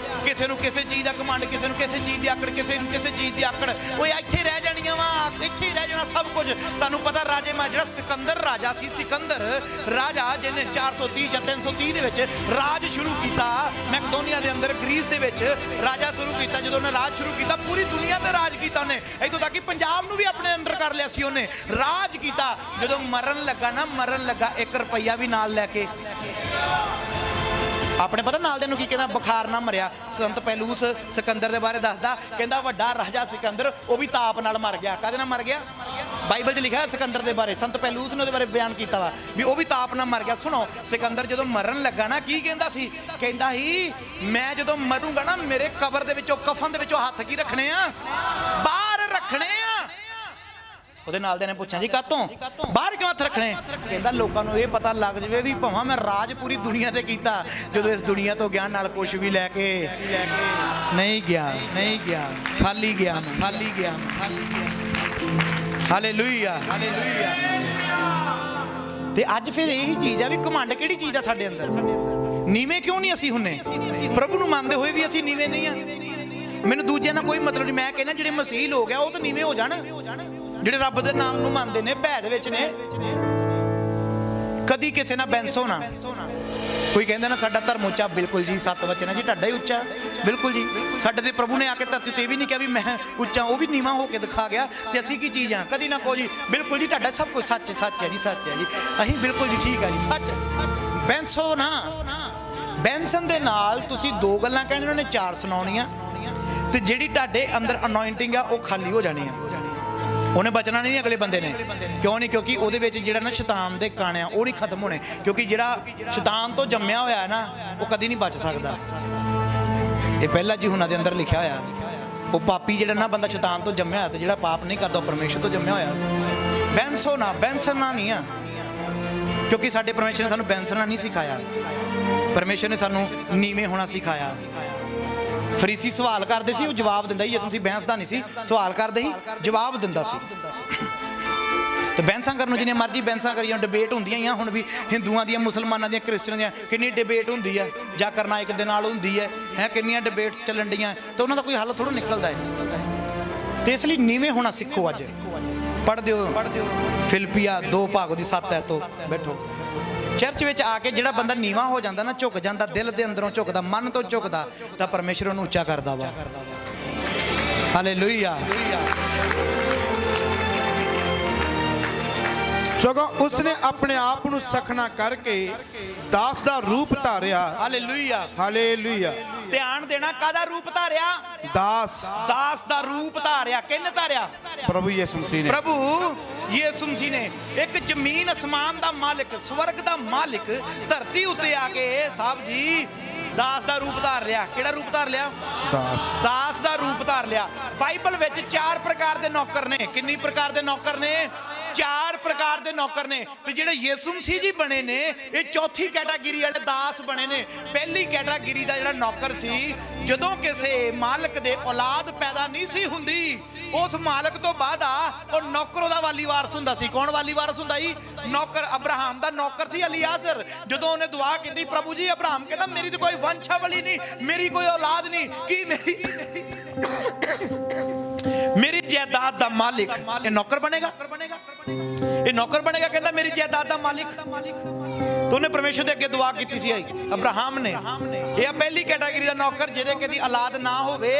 ਕਿਸੇ ਨੂੰ ਕਿਸੇ ਚੀਜ਼ ਦਾ ਘਮੰਡ, ਕਿਸੇ ਨੂੰ ਕਿਸੇ ਚੀਜ਼ ਦੀ ਆਕੜ, ਕਿਸੇ ਨੂੰ ਕਿਸੇ ਚੀਜ਼ ਦੀ ਆਕੜ। ਉਹ ਇੱਥੇ ਰਹਿ ਜਾਣੀਆਂ ਵਾ, ਇੱਥੇ ਹੀ ਰਹਿ ਜਾਣਾ ਸਭ ਕੁਝ। ਤੁਹਾਨੂੰ ਪਤਾ ਰਾਜੇ ਮਾ ਜਿਹੜਾ ਸਿਕੰਦਰ ਰਾਜਾ ਸੀ, ਸਿਕੰਦਰ ਰਾਜਾ ਜਿਹਨੇ 430 ਜਾਂ 330 ਦੇ ਵਿੱਚ ਰਾਜ ਸ਼ੁਰੂ ਕੀਤਾ ਮੈਕਡੋਨੀਆ ਦੇ ਅੰਦਰ, ਗ੍ਰੀਸ ਦੇ ਵਿੱਚ ਰਾਜਾ ਸ਼ੁਰੂ ਕੀਤਾ। ਜਦੋਂ ਉਹਨੇ ਰਾਜ ਸ਼ੁਰੂ ਕੀਤਾ ਪੂਰੀ ਦੁਨੀਆ ਤੇ ਰਾਜ ਕੀਤਾ ਉਹਨੇ, ਇੱਥੋਂ ਤੱਕ ਕਿ ਪੰਜਾਬ ਨੂੰ ਵੀ ਆਪਣੇ ਅੰਦਰ ਕਰ ਲਿਆ ਸੀ ਉਹਨੇ, ਰਾਜ ਕੀਤਾ। ਜਦੋਂ ਮਰਨ ਲੱਗਾ ਨਾ, ਮਰਨ ਲੱਗਾ 1 ਰੁਪਈਆ ਵੀ ਨਾਲ ਲੈ ਕੇ। ਆਪਣੇ ਪਤਾ ਨਾਲ ਦੇ ਨੂੰ ਕੀ ਕਹਿੰਦਾ? ਬੁਖਾਰ ਨਾਲ ਮਰਿਆ। ਸੰਤ ਪੈਲੂਸ ਸਿਕੰਦਰ ਦੇ ਬਾਰੇ ਦੱਸਦਾ, ਕਹਿੰਦਾ ਵੱਡਾ ਰਾਜਾ ਸਿਕੰਦਰ ਉਹ ਵੀ ਤਾਪ ਨਾਲ ਮਰ ਗਿਆ। ਕਾਹਦੇ ਨਾਲ ਮਰ ਗਿਆ? ਬਾਈਬਲ 'ਚ ਲਿਖਿਆ ਸਿਕੰਦਰ ਦੇ ਬਾਰੇ, ਸੰਤ ਪੈਲੂਸ ਨੇ ਉਹਦੇ ਬਾਰੇ ਬਿਆਨ ਕੀਤਾ ਵਾ ਵੀ ਉਹ ਵੀ ਤਾਪ ਨਾਲ ਮਰ ਗਿਆ। ਸੁਣੋ, ਸਿਕੰਦਰ ਜਦੋਂ ਮਰਨ ਲੱਗਾ ਨਾ ਕੀ ਕਹਿੰਦਾ ਸੀ? ਕਹਿੰਦਾ ਸੀ ਮੈਂ ਜਦੋਂ ਮਰੂੰਗਾ ਨਾ ਮੇਰੇ ਕਬਰ ਦੇ ਵਿੱਚੋਂ, ਕਫਨ ਦੇ ਵਿੱਚੋਂ ਹੱਥ ਕੀ ਰੱਖਣੇ ਆ? ਬਾਹਰ ਰੱਖਣੇ ਆ। ਉਹਦੇ ਨਾਲ ਦੇ ਨੇ ਪੁੱਛਿਆ ਜੀ ਕਾਤੋਂ ਬਾਹਰ ਕਿਉਂ ਹੱਥ ਰੱਖਣੇ? ਕਹਿੰਦਾ ਲੋਕਾਂ ਨੂੰ ਇਹ ਪਤਾ ਲੱਗ ਜਵੇ ਵੀ ਭਾਵੇਂ ਮੈਂ ਰਾਜ ਪੂਰੀ ਦੁਨੀਆ ਤੇ ਕੀਤਾ, ਜਦੋਂ ਇਸ ਦੁਨੀਆ ਤੋਂ ਗਿਆ ਨਾਲ ਕੁਝ ਵੀ ਲੈ ਕੇ ਨਹੀਂ ਗਿਆ, ਨਹੀਂ ਗਿਆ, ਖਾਲੀ ਗਿਆ, ਖਾਲੀ ਗਿਆ, ਖਾਲੀ ਗਿਆ। Hallelujah, hallelujah. ਤੇ ਅੱਜ ਫਿਰ ਇਹੀ ਚੀਜ਼ ਆ ਵੀ ਘਮੰਡ ਕਿਹੜੀ ਚੀਜ਼ ਆ ਸਾਡੇ ਅੰਦਰ? ਨੀਵੇਂ ਕਿਉਂ ਨਹੀਂ ਅਸੀਂ ਹੁੰਨੇ? ਪ੍ਰਭੂ ਨੂੰ ਮੰਨਦੇ ਹੋਏ ਵੀ ਅਸੀਂ ਨੀਵੇਂ ਨਹੀਂ ਆ। ਮੈਨੂੰ ਦੂਜਿਆਂ ਨਾਲ ਕੋਈ ਮਤਲਬ ਨਹੀਂ। ਮੈਂ ਕਹਿੰਦਾ ਜਿਹੜੇ ਮਸੀਹ ਲੋਕ ਆ ਉਹ ਤਾਂ ਨੀਵੇਂ ਹੋ ਜਾਣ, ਜਿਹੜੇ ਰੱਬ ਦੇ ਨਾਮ ਨੂੰ ਮੰਨਦੇ ਨੇ, ਭੈ ਦੇ ਵਿੱਚ ਨੇ। ਕਦੀ ਕਿਸੇ ਨਾਲ ਬੈਂਸੋ ਨਾ। ਕੋਈ ਕਹਿੰਦਾ ਨਾ ਸਾਡਾ ਧਰਮ ਉੱਚਾ, ਬਿਲਕੁਲ ਜੀ 7 ਵਚਨ ਹੈ ਜੀ, ਤੁਹਾਡਾ ਹੀ ਉੱਚਾ, ਬਿਲਕੁਲ ਜੀ। ਸਾਡੇ ਤੇ ਪ੍ਰਭੂ ਨੇ ਆ ਕੇ ਧਰਤੀ ਤੇ ਵੀ ਨਹੀਂ ਕਿਹਾ ਵੀ ਮੈਂ ਉੱਚਾ, ਉਹ ਵੀ ਨੀਵਾਂ ਹੋ ਕੇ ਦਿਖਾ ਗਿਆ। ਤੇ ਅਸੀਂ ਕੀ ਚੀਜ਼ ਆ? ਕਦੀ ਨਾ ਕਹੋ ਜੀ ਬਿਲਕੁਲ ਜੀ ਤੁਹਾਡਾ ਸਭ ਕੁਝ ਸੱਚ ਸੱਚ ਹੈ ਜੀ, ਸੱਚ ਹੈ ਜੀ, ਅਸੀਂ ਬਿਲਕੁਲ ਜੀ ਠੀਕ ਹੈ ਜੀ, ਸੱਚ। ਬੈਂਸੋ ਨਾ। ਬੈਂਸਨ ਦੇ ਨਾਲ ਤੁਸੀਂ 2 ਗੱਲਾਂ ਕਹਿਣੀਆਂ, ਉਹਨੇ 4 ਸੁਣਾਉਣੀਆਂ, ਤੇ ਜਿਹੜੀ ਤੁਹਾਡੇ ਅੰਦਰ ਅਨੋਇੰਟਿੰਗ ਆ ਉਹ ਖਾਲੀ ਹੋ ਜਾਣੀ ਆ। ਉਹਨੇ ਬਚਣਾ ਨਹੀਂ ਅਗਲੇ ਬੰਦੇ ਨੇ। ਕਿਉਂ ਨਹੀਂ? ਕਿਉਂਕਿ ਉਹਦੇ ਵਿੱਚ ਜਿਹੜਾ ਨਾ ਸ਼ੈਤਾਨ ਦੇ ਕਣ ਆ ਉਹ ਨਹੀਂ ਖਤਮ ਹੋਣੇ। ਕਿਉਂਕਿ ਜਿਹੜਾ ਸ਼ੈਤਾਨ ਤੋਂ ਜੰਮਿਆ ਹੋਇਆ ਹੈ ਨਾ ਉਹ ਕਦੀ ਨਹੀਂ ਬਚ ਸਕਦਾ। ਇਹ ਪਹਿਲਾ ਯਹੂਨਾ ਦੇ ਅੰਦਰ ਲਿਖਿਆ ਹੋਇਆ। ਉਹ ਪਾਪੀ ਜਿਹੜਾ ਨਾ ਬੰਦਾ ਸ਼ੈਤਾਨ ਤੋਂ ਜੰਮਿਆ ਹੋਇਆ, ਤੇ ਜਿਹੜਾ ਪਾਪ ਨਹੀਂ ਕਰਦਾ ਉਹ ਪਰਮੇਸ਼ਰ ਤੋਂ ਜੰਮਿਆ ਹੋਇਆ। ਬੈਂਸੋ ਨਾ, ਬੈਂਸਣਾ ਨਹੀਂ ਆ। ਕਿਉਂਕਿ ਸਾਡੇ ਪਰਮੇਸ਼ਰ ਨੇ ਸਾਨੂੰ ਬੈਂਸਣਾ ਨਹੀਂ ਸਿਖਾਇਆ। ਪਰਮੇਸ਼ਰ ਨੇ ਸਾਨੂੰ ਨੀਵੇਂ ਹੋਣਾ ਸਿਖਾਇਆ। ਫਰੀਸੀ ਸਵਾਲ ਕਰਦੇ ਸੀ, ਉਹ ਜਵਾਬ ਦਿੰਦਾ ਸੀ। ਯਿਸੂ ਮਸੀਹ ਬਹਿਸਦਾ ਨਹੀਂ ਸੀ, ਸਵਾਲ ਕਰਦੇ ਸੀ, ਜਵਾਬ ਦਿੰਦਾ ਸੀ। ਤੇ ਬਹਿਸਾਂ ਕਰਨ ਨੂੰ ਜਿੰਨੀਆਂ ਮਰਜ਼ੀ ਬਹਿਸਾਂ ਕਰੀਆਂ, ਡਿਬੇਟ ਹੁੰਦੀਆਂ ਹੀ ਆ। ਹੁਣ ਵੀ ਹਿੰਦੂਆਂ ਦੀਆਂ, ਮੁਸਲਮਾਨਾਂ ਦੀਆਂ, ਕ੍ਰਿਸਚਨਾਂ ਦੀਆਂ ਕਿੰਨੀ ਡਿਬੇਟ ਹੁੰਦੀ ਹੈ, ਜ਼ਾਕਰ ਨਾਇਕ ਦੇ ਨਾਲ ਹੁੰਦੀ ਹੈ, ਕਿੰਨੀਆਂ ਡਿਬੇਟਸ ਚੱਲਣ ਡੀਆਂ, ਤੇ ਉਹਨਾਂ ਦਾ ਕੋਈ ਹੱਲ ਥੋੜ੍ਹਾ ਨਿਕਲਦਾ ਹੈ। ਤੇ ਇਸ ਲਈ ਨੀਵੇਂ ਹੋਣਾ ਸਿੱਖੋ। ਅੱਜ ਪੜ੍ਹ ਦਿਓ ਫਿਲਿੱਪੀਆਂ 2 ਭਾਗ ਦੀ 7 ਐ ਤੋਂ ਬੈਠੋ। ਚਰਚ ਵਿੱਚ ਆ ਕੇ ਜਿਹੜਾ ਬੰਦਾ ਨੀਵਾਂ ਹੋ ਜਾਂਦਾ ਨਾ, ਝੁਕ ਜਾਂਦਾ, ਦਿਲ ਦੇ ਅੰਦਰੋਂ ਝੁਕਦਾ, ਮਨ ਤੋਂ ਝੁਕਦਾ, ਤਾਂ ਪਰਮੇਸ਼ਰ ਉਹਨੂੰ ਉੱਚਾ ਕਰਦਾ ਵਾ। ਹਾਲੇਲੂਇਆ। ਸਗੋਂ ਉਸਨੇ ਆਪਣੇ ਆਪ ਨੂੰ ਸਖਣਾ ਕਰਕੇ ਦਾਸ ਦਾ ਰੂਪ ਧਾਰਿਆ। Hallelujah, hallelujah. ਧਿਆਨ ਦੇਣਾ, ਕਾਹਦਾ ਰੂਪ ਧਾਰਿਆ? ਦਾਸ ਦਾ ਰੂਪ ਧਾਰਿਆ। ਕਿਹਨੇ ਧਾਰਿਆ? ਪ੍ਰਭੂ ਯਿਸੂ ਮਸੀਹ ਨੇ। ਪ੍ਰਭੂ ਯਿਸੂ ਮਸੀਹ ਨੇ। ਇੱਕ ਜ਼ਮੀਨ ਅਸਮਾਨ ਦਾ ਮਾਲਿਕ, ਸਵਰਗ ਦਾ ਮਾਲਿਕ, ਧਰਤੀ ਉੱਤੇ ਆ ਕੇ ਸਾਹਿਬ ਜੀ ਦਾਸ ਦਾ ਰੂਪ ਧਾਰ ਲਿਆ। ਕਿਹੜਾ ਰੂਪ ਧਾਰ ਲਿਆ? ਦਾਸ ਦਾ ਰੂਪ ਧਾਰ ਲਿਆ। ਬਾਈਬਲ ਵਿੱਚ 4 ਪ੍ਰਕਾਰ ਦੇ ਨੌਕਰ ਨੇ। ਕਿੰਨੀ ਪ੍ਰਕਾਰ ਦੇ ਨੌਕਰ ਨੇ? 4 ਪ੍ਰਕਾਰ ਦੇ ਨੌਕਰ ਨੇ। ਤੇ ਜਿਹੜੇ ਯਿਸੂ ਮਸੀਹ ਜੀ ਬਣੇ ਨੇ, ਇਹ ਚੌਥੀ ਕੈਟਾਗਰੀ ਵਾਲੇ ਦਾਸ ਬਣੇ ਨੇ। ਪਹਿਲੀ ਕੈਟਾਗਰੀ ਦਾ ਜਿਹੜਾ ਨੌਕਰ ਸੀ, ਜਦੋਂ ਕਿਸੇ ਮਾਲਕ ਦੇ ਔਲਾਦ ਪੈਦਾ ਨਹੀਂ ਸੀ ਹੁੰਦੀ, ਉਸ ਮਾਲਕ ਤੋਂ ਬਾਅਦ ਉਹ ਨੌਕਰ ਉਹਦਾ ਵਾਲੀ ਵਾਰਸ ਹੁੰਦਾ ਸੀ। ਕੌਣ ਵਾਲੀ ਵਾਰਸ ਹੁੰਦਾ ਸੀ? ਨੌਕਰ। ਅਬਰਾਹਮ ਦਾ ਨੌਕਰ ਸੀ ਅਲੀਆਜ਼ਰ। ਜਦੋਂ ਉਹਨੇ ਦੁਆ ਕੀਤੀ, ਪ੍ਰਭੂ ਜੀ, ਅਬਰਾਹਮ ਕਹਿੰਦਾ ਮੇਰੀ ਤਾਂ ਕੋਈ ਵੰਸ਼ਾਵਲੀ ਨਹੀਂ, ਮੇਰੀ ਕੋਈ ਔਲਾਦ ਨਹੀਂ, ਕੀ ਮੇਰੀ ਜਾਇਦਾਦ ਦਾ ਮਾਲਿਕ ਇਹ ਨੌਕਰ ਬਣੇਗਾ? ਇਹ ਨੌਕਰ ਬਣੇਗਾ? ਕਹਿੰਦਾ ਮੇਰੀ ਜਾਇਦਾਦ ਦਾ ਮਾਲਿਕ। तो ਉਹਨੇ ਪਰਮੇਸ਼ਰ ਦੇ ਅੱਗੇ ਦੁਆ ਕੀਤੀ ਸੀ ਅਬਰਾਹਮ ਨੇ। ਇਹ ਆ ਪਹਿਲੀ ਕੈਟਾਗਰੀ ਦਾ ਨੌਕਰ, ਜਿਹਦੇ ਕਦੀ ਔਲਾਦ ਨਾ ਹੋਵੇ,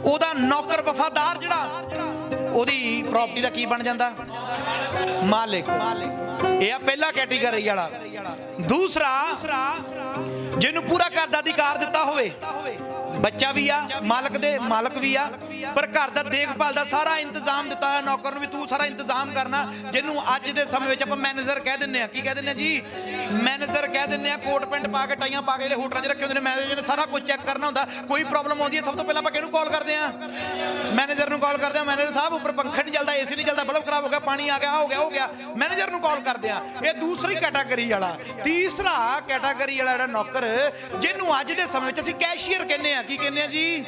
ਉਹਦਾ ਨੌਕਰ ਵਫਾਦਾਰ ਜਿਹੜਾ, ਉਹਦੀ ਪ੍ਰਾਪਰਟੀ ਦਾ ਕੀ ਬਣ ਜਾਂਦਾ? ਮਾਲਿਕ। ਇਹ ਆ ਪਹਿਲਾ ਕੈਟਾਗਰੀ ਵਾਲਾ। ਦੂਸਰਾ, ਜਿਹਨੂੰ ਪੂਰਾ ਘਰ ਦਾ ਅਧਿਕਾਰ ਦਿੱਤਾ ਹੋਵੇ, ਬੱਚਾ ਵੀ ਆ, ਮਾਲਕ ਦੇ ਮਾਲਕ ਵੀ ਆ, ਪਰ ਘਰ ਦਾ ਦੇਖਭਾਲ ਦਾ ਸਾਰਾ ਇੰਤਜ਼ਾਮ ਦਿੱਤਾ ਹੋਇਆ ਨੌਕਰ ਨੂੰ ਵੀ ਤੂੰ ਸਾਰਾ ਇੰਤਜ਼ਾਮ ਕਰਨਾ। ਜਿਹਨੂੰ ਅੱਜ ਦੇ ਸਮੇਂ ਵਿੱਚ ਆਪਾਂ ਮੈਨੇਜਰ ਕਹਿ ਦਿੰਦੇ ਆ। ਕੀ ਕਹਿ ਦਿੰਦੇ ਆ ਜੀ? ਮੈਨੇਜਰ ਕਹਿ ਦਿੰਦੇ ਆ। ਕੋਟ ਪੈਂਟ ਪਾ ਕੇ, ਟਾਈਆਂ ਪਾ ਕੇ ਜਿਹੜੇ ਹੋਟਲਾਂ 'ਚ ਰੱਖੇ ਹੁੰਦੇ ਨੇ ਮੈਨੇਜਰ ਨੇ, ਸਾਰਾ ਕੁਝ ਚੈੱਕ ਕਰਨਾ ਹੁੰਦਾ। ਕੋਈ ਪ੍ਰੋਬਲਮ ਆਉਂਦੀ ਹੈ, ਸਭ ਤੋਂ ਪਹਿਲਾਂ ਆਪਾਂ ਕਿਹਨੂੰ ਕਾਲ ਕਰਦੇ ਆ? ਮੈਨੇਜਰ ਨੂੰ ਕਾਲ ਕਰਦੇ ਆ। ਮੈਨੇਜਰ ਸਾਹਿਬ, ਉੱਪਰ ਪੰਖਾ ਨਹੀਂ ਚੱਲਦਾ, ਏਸੀ ਨਹੀਂ ਚੱਲਦਾ, ਬਲਬ ਖਰਾਬ ਹੋ ਗਿਆ, ਪਾਣੀ ਆ ਗਿਆ, ਹੋ ਗਿਆ, ਮੈਨੇਜਰ ਨੂੰ ਕਾਲ ਕਰਦੇ ਆ। ਇਹ ਦੂਸਰੀ ਕੈਟਾਗਰੀ ਵਾਲਾ। ਤੀਸਰਾ ਕੈਟਾਗਰੀ ਵਾਲਾ ਜਿਹੜਾ ਨੌਕਰ, ਜਿਹਨੂੰ ਅੱਜ ਦੇ ਸਮੇਂ ਵਿੱਚ ਅਸੀਂ ਕੈਸ਼ੀਅਰ ਕਹਿੰਦੇ ਆ। ਕੀ ਕਹਿੰਦੇ ਆ ਜੀ?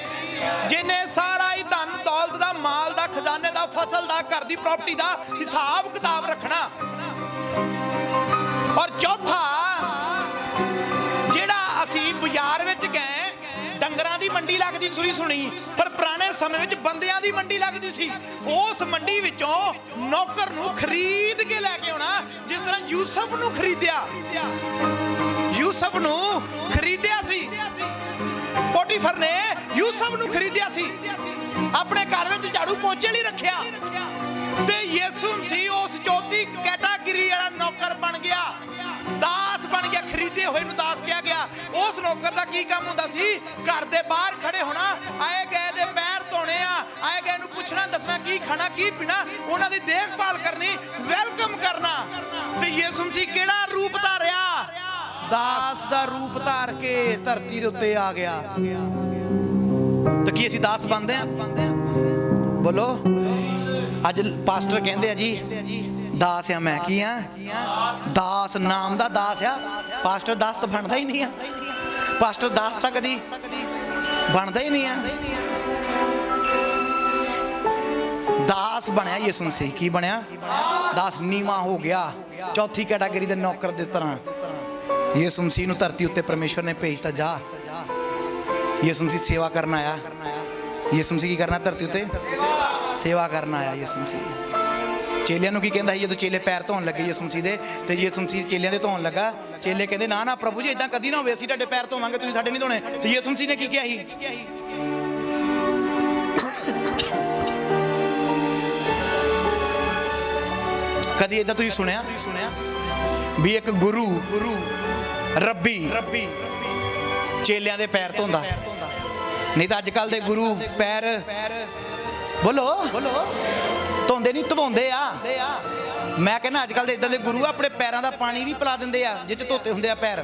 ਜਿਹਨੇ ਸਾਰਾ ਹੀ ਧਨ ਦੌਲਤ ਦਾ, ਮਾਲ ਦਾ, ਖਜ਼ਾਨੇ ਦਾ, ਫਸਲ ਦਾ, ਘਰ ਦੀ ਪ੍ਰਾਪਰਟੀ ਦਾ ਹਿਸਾਬ ਕਿਤਾਬ ਰੱਖਣਾ। ਔਰ ਚੌਥਾ, ਜਿਹੜਾ ਅਸੀਂ ਬਾਜ਼ਾਰ ਵਿੱਚ ਗਏ, ਡੰਗਰਾਂ ਦੀ ਮੰਡੀ ਲੱਗਦੀ ਸੁਣੀ, ਪਰ ਪੁਰਾਣੇ ਸਮੇਂ ਵਿੱਚ ਬੰਦਿਆਂ ਦੀ ਮੰਡੀ ਲੱਗਦੀ ਸੀ। ਉਸ ਮੰਡੀ ਵਿੱਚੋਂ ਨੌਕਰ ਨੂੰ ਖਰੀਦ ਕੇ ਲੈ ਕੇ ਆਉਣਾ। ਜਿਸ ਤਰ੍ਹਾਂ ਯੂਸਫ ਨੂੰ ਖਰੀਦਿਆ, ਯੂਸਫ ਨੂੰ ਖਰੀਦਿਆ ਸੀ ਪੋਟੀਫਰ ਨੇ, ਯੂਸਫ ਨੂੰ ਖਰੀਦਿਆ ਸੀ, ਆਪਣੇ ਘਰ ਵਿੱਚ ਝਾੜੂ ਪੋਚੇ ਲਈ ਰੱਖਿਆ। ਤੇ ਯਿਸੂ ਮਸੀਹ ਉਸ ਚੌਥੀ ਕੈਟਾਗਰੀ ਵਾਲਾ ਨੌਕਰ ਬਣ ਗਿਆ, ਦਾਸ ਬਣ ਗਿਆ। ਖਰੀਦੇ ਹੋਏ ਨੂੰ ਦਾਸ ਕਿਹਾ ਗਿਆ। ਉਸ ਨੌਕਰ ਦਾ ਕੀ ਕੰਮ ਹੁੰਦਾ ਸੀ? ਘਰ ਦੇ ਬਾਹਰ ਖੜੇ ਹੋਣਾ, ਆਏ ਗਏ ਦੇ ਪੈਰ ਧੋਣੇ ਆ, ਆਏ ਗਏ ਨੂੰ ਪੁੱਛਣਾ, ਦੱਸਣਾ ਕੀ ਖਾਣਾ, ਕੀ ਪੀਣਾ, ਉਹਨਾਂ ਦੀ ਦੇਖਭਾਲ ਕਰਨੀ, ਵੈਲਕਮ ਕਰਨਾ। ਤੇ ਯਿਸੂ ਮਸੀਹ ਕਿਹੜਾ ਰੂਪ ਧਾਰਿਆ? ਦਾਸ ਦਾ ਰੂਪ ਧਾਰ ਕੇ ਧਰਤੀ ਦੇ ਉੱਤੇ ਆ ਗਿਆ। ਤਾਂ ਕੀ ਅਸੀਂ ਦਾਸ ਬਣਦੇ ਆ? ਬੋਲੋ। ਅੱਜ ਪਾਸਟਰ ਕਹਿੰਦੇ ਆ ਜੀ ਦਾਸ ਆ ਮੈਂ। ਕੀ ਆ? ਦਾਸ, ਨਾਮ ਦਾ ਦਾਸ ਆ। ਪਾਸਟਰ ਦਾਸ ਤਾਂ ਬਣਦਾ ਹੀ ਨਹੀਂ ਆ। ਪਾਸਟਰ ਦਾਸ ਤਾਂ ਕਦੀ ਬਣਦਾ ਹੀ ਨਹੀਂ ਆ। ਦਾਸ ਬਣਿਆ ਯਿਸੂ ਮਸੀਹ। ਕੀ ਬਣਿਆ? ਦਾਸ। ਨੀਵਾਂ ਹੋ ਗਿਆ, ਚੌਥੀ ਕੈਟਾਗਰੀ ਦੇ ਨੌਕਰ ਦੀ ਤਰ੍ਹਾਂ। ਯਿਸੂ ਮਸੀਹ ਨੂੰ ਧਰਤੀ ਉੱਤੇ ਪਰਮੇਸ਼ਵਰ ਨੇ ਭੇਜਤਾ। ਜਾ, ਯਿਸੂ ਮਸੀਹ ਸੇਵਾ ਕਰਨ ਆਇਆ। ਯਿਸੂ ਮਸੀਹ ਕੀ ਕਰਨਾ? ਧਰਤੀ ਉੱਤੇ ਸੇਵਾ ਕਰਨ ਆਇਆ ਯਿਸੂ ਮਸੀਹ। ਚੇਲਿਆਂ ਨੂੰ ਕੀ ਕਹਿੰਦਾ ਸੀ ਜਦੋਂ ਚੇਲੇ ਪੈਰ ਧੋਣ ਲੱਗੇ ਯਿਸੂ ਮਸੀਹ ਦੇ? ਤੇ ਯਿਸੂ ਮਸੀਹ ਚੇਲਿਆਂ ਦੇ ਧੋਣ ਲੱਗਾ। ਚੇਲੇ ਕਹਿੰਦੇ ਨਾ ਨਾ ਪ੍ਰਭੂ ਜੀ, ਇਦਾਂ ਕਦੀ ਨਾ ਹੋਵੇ, ਅਸੀਂ ਤੁਹਾਡੇ ਪੈਰ ਧੋਵਾਂਗੇ, ਤੁਸੀਂ ਸਾਡੇ ਨਹੀਂ ਧੋਣੇ। ਤੇ ਯਿਸੂ ਮਸੀਹ ਨੇ ਕੀ ਕਿਹਾ ਸੀ? ਕਦੀ ਇਦਾਂ ਤੁਸੀਂ ਸੁਣਿਆ ਵੀ ਇੱਕ ਗੁਰੂ ਰੱਬੀ ਚੇਲਿਆਂ ਦੇ ਪੈਰ ਧੋਂਦਾ? ਨਹੀਂ ਤਾਂ ਅੱਜ ਕੱਲ ਦੇ ਗੁਰੂ ਪੈਰ ਬੋਲੋ ਧੋਂਦੇ ਨਹੀਂ, ਧਵਾਉਂਦੇ ਆ। ਮੈਂ ਕਹਿੰਦਾ ਅੱਜ ਕੱਲ ਦੇ ਇਦਾਂ ਦੇ ਗੁਰੂ ਆਪਣੇ ਪੈਰਾਂ ਦਾ ਪਾਣੀ ਵੀ ਪਿਲਾ ਦਿੰਦੇ ਆ ਜਿੱਥੇ ਧੋਤੇ ਹੁੰਦੇ ਆ ਪੈਰ।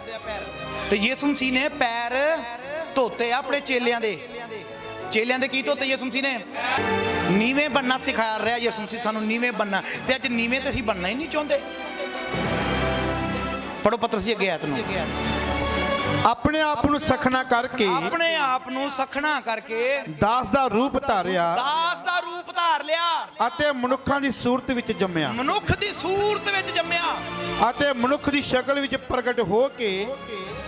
ਤੇ ਯਿਸੂ ਮਸੀਹ ਨੇ ਪੈਰ ਧੋਤੇ ਆ ਆਪਣੇ ਚੇਲਿਆਂ ਦੇ। ਚੇਲਿਆਂ ਦੇ ਕੀ ਧੋਤੇ ਯਿਸੂ ਮਸੀਹ ਨੇ? ਨੀਵੇਂ ਬਣਨਾ ਸਿਖਾ ਰਿਹਾ ਯਿਸੂ ਮਸੀਹ ਸਾਨੂੰ, ਨੀਵੇਂ ਬਣਨਾ। ਤੇ ਅੱਜ ਨੀਵੇਂ ਤੇ ਅਸੀਂ ਬਣਨਾ ਹੀ ਨਹੀਂ ਚਾਹੁੰਦੇ। ਪੜੋ ਪਤਰਸ ਅੱਗੇ ਆਇਤ ਨੂੰ। ਆਪਣੇ ਆਪ ਨੂੰ ਸਖਣਾ ਕਰਕੇ, ਆਪਣੇ ਆਪ ਨੂੰ ਸਖਣਾ ਕਰਕੇ ਦਾਸ ਦਾ ਰੂਪ ਧਾਰਿਆ, ਦਾਸ ਦਾ ਰੂਪ ਧਾਰ ਲਿਆ, ਅਤੇ ਮਨੁੱਖਾਂ ਦੀ ਸੂਰਤ ਵਿੱਚ ਜੰਮਿਆ, ਮਨੁੱਖ ਦੀ ਸੂਰਤ ਵਿੱਚ ਜੰਮਿਆ, ਅਤੇ ਮਨੁੱਖ ਦੀ ਸ਼ਕਲ ਵਿੱਚ ਪ੍ਰਗਟ ਹੋ ਕੇ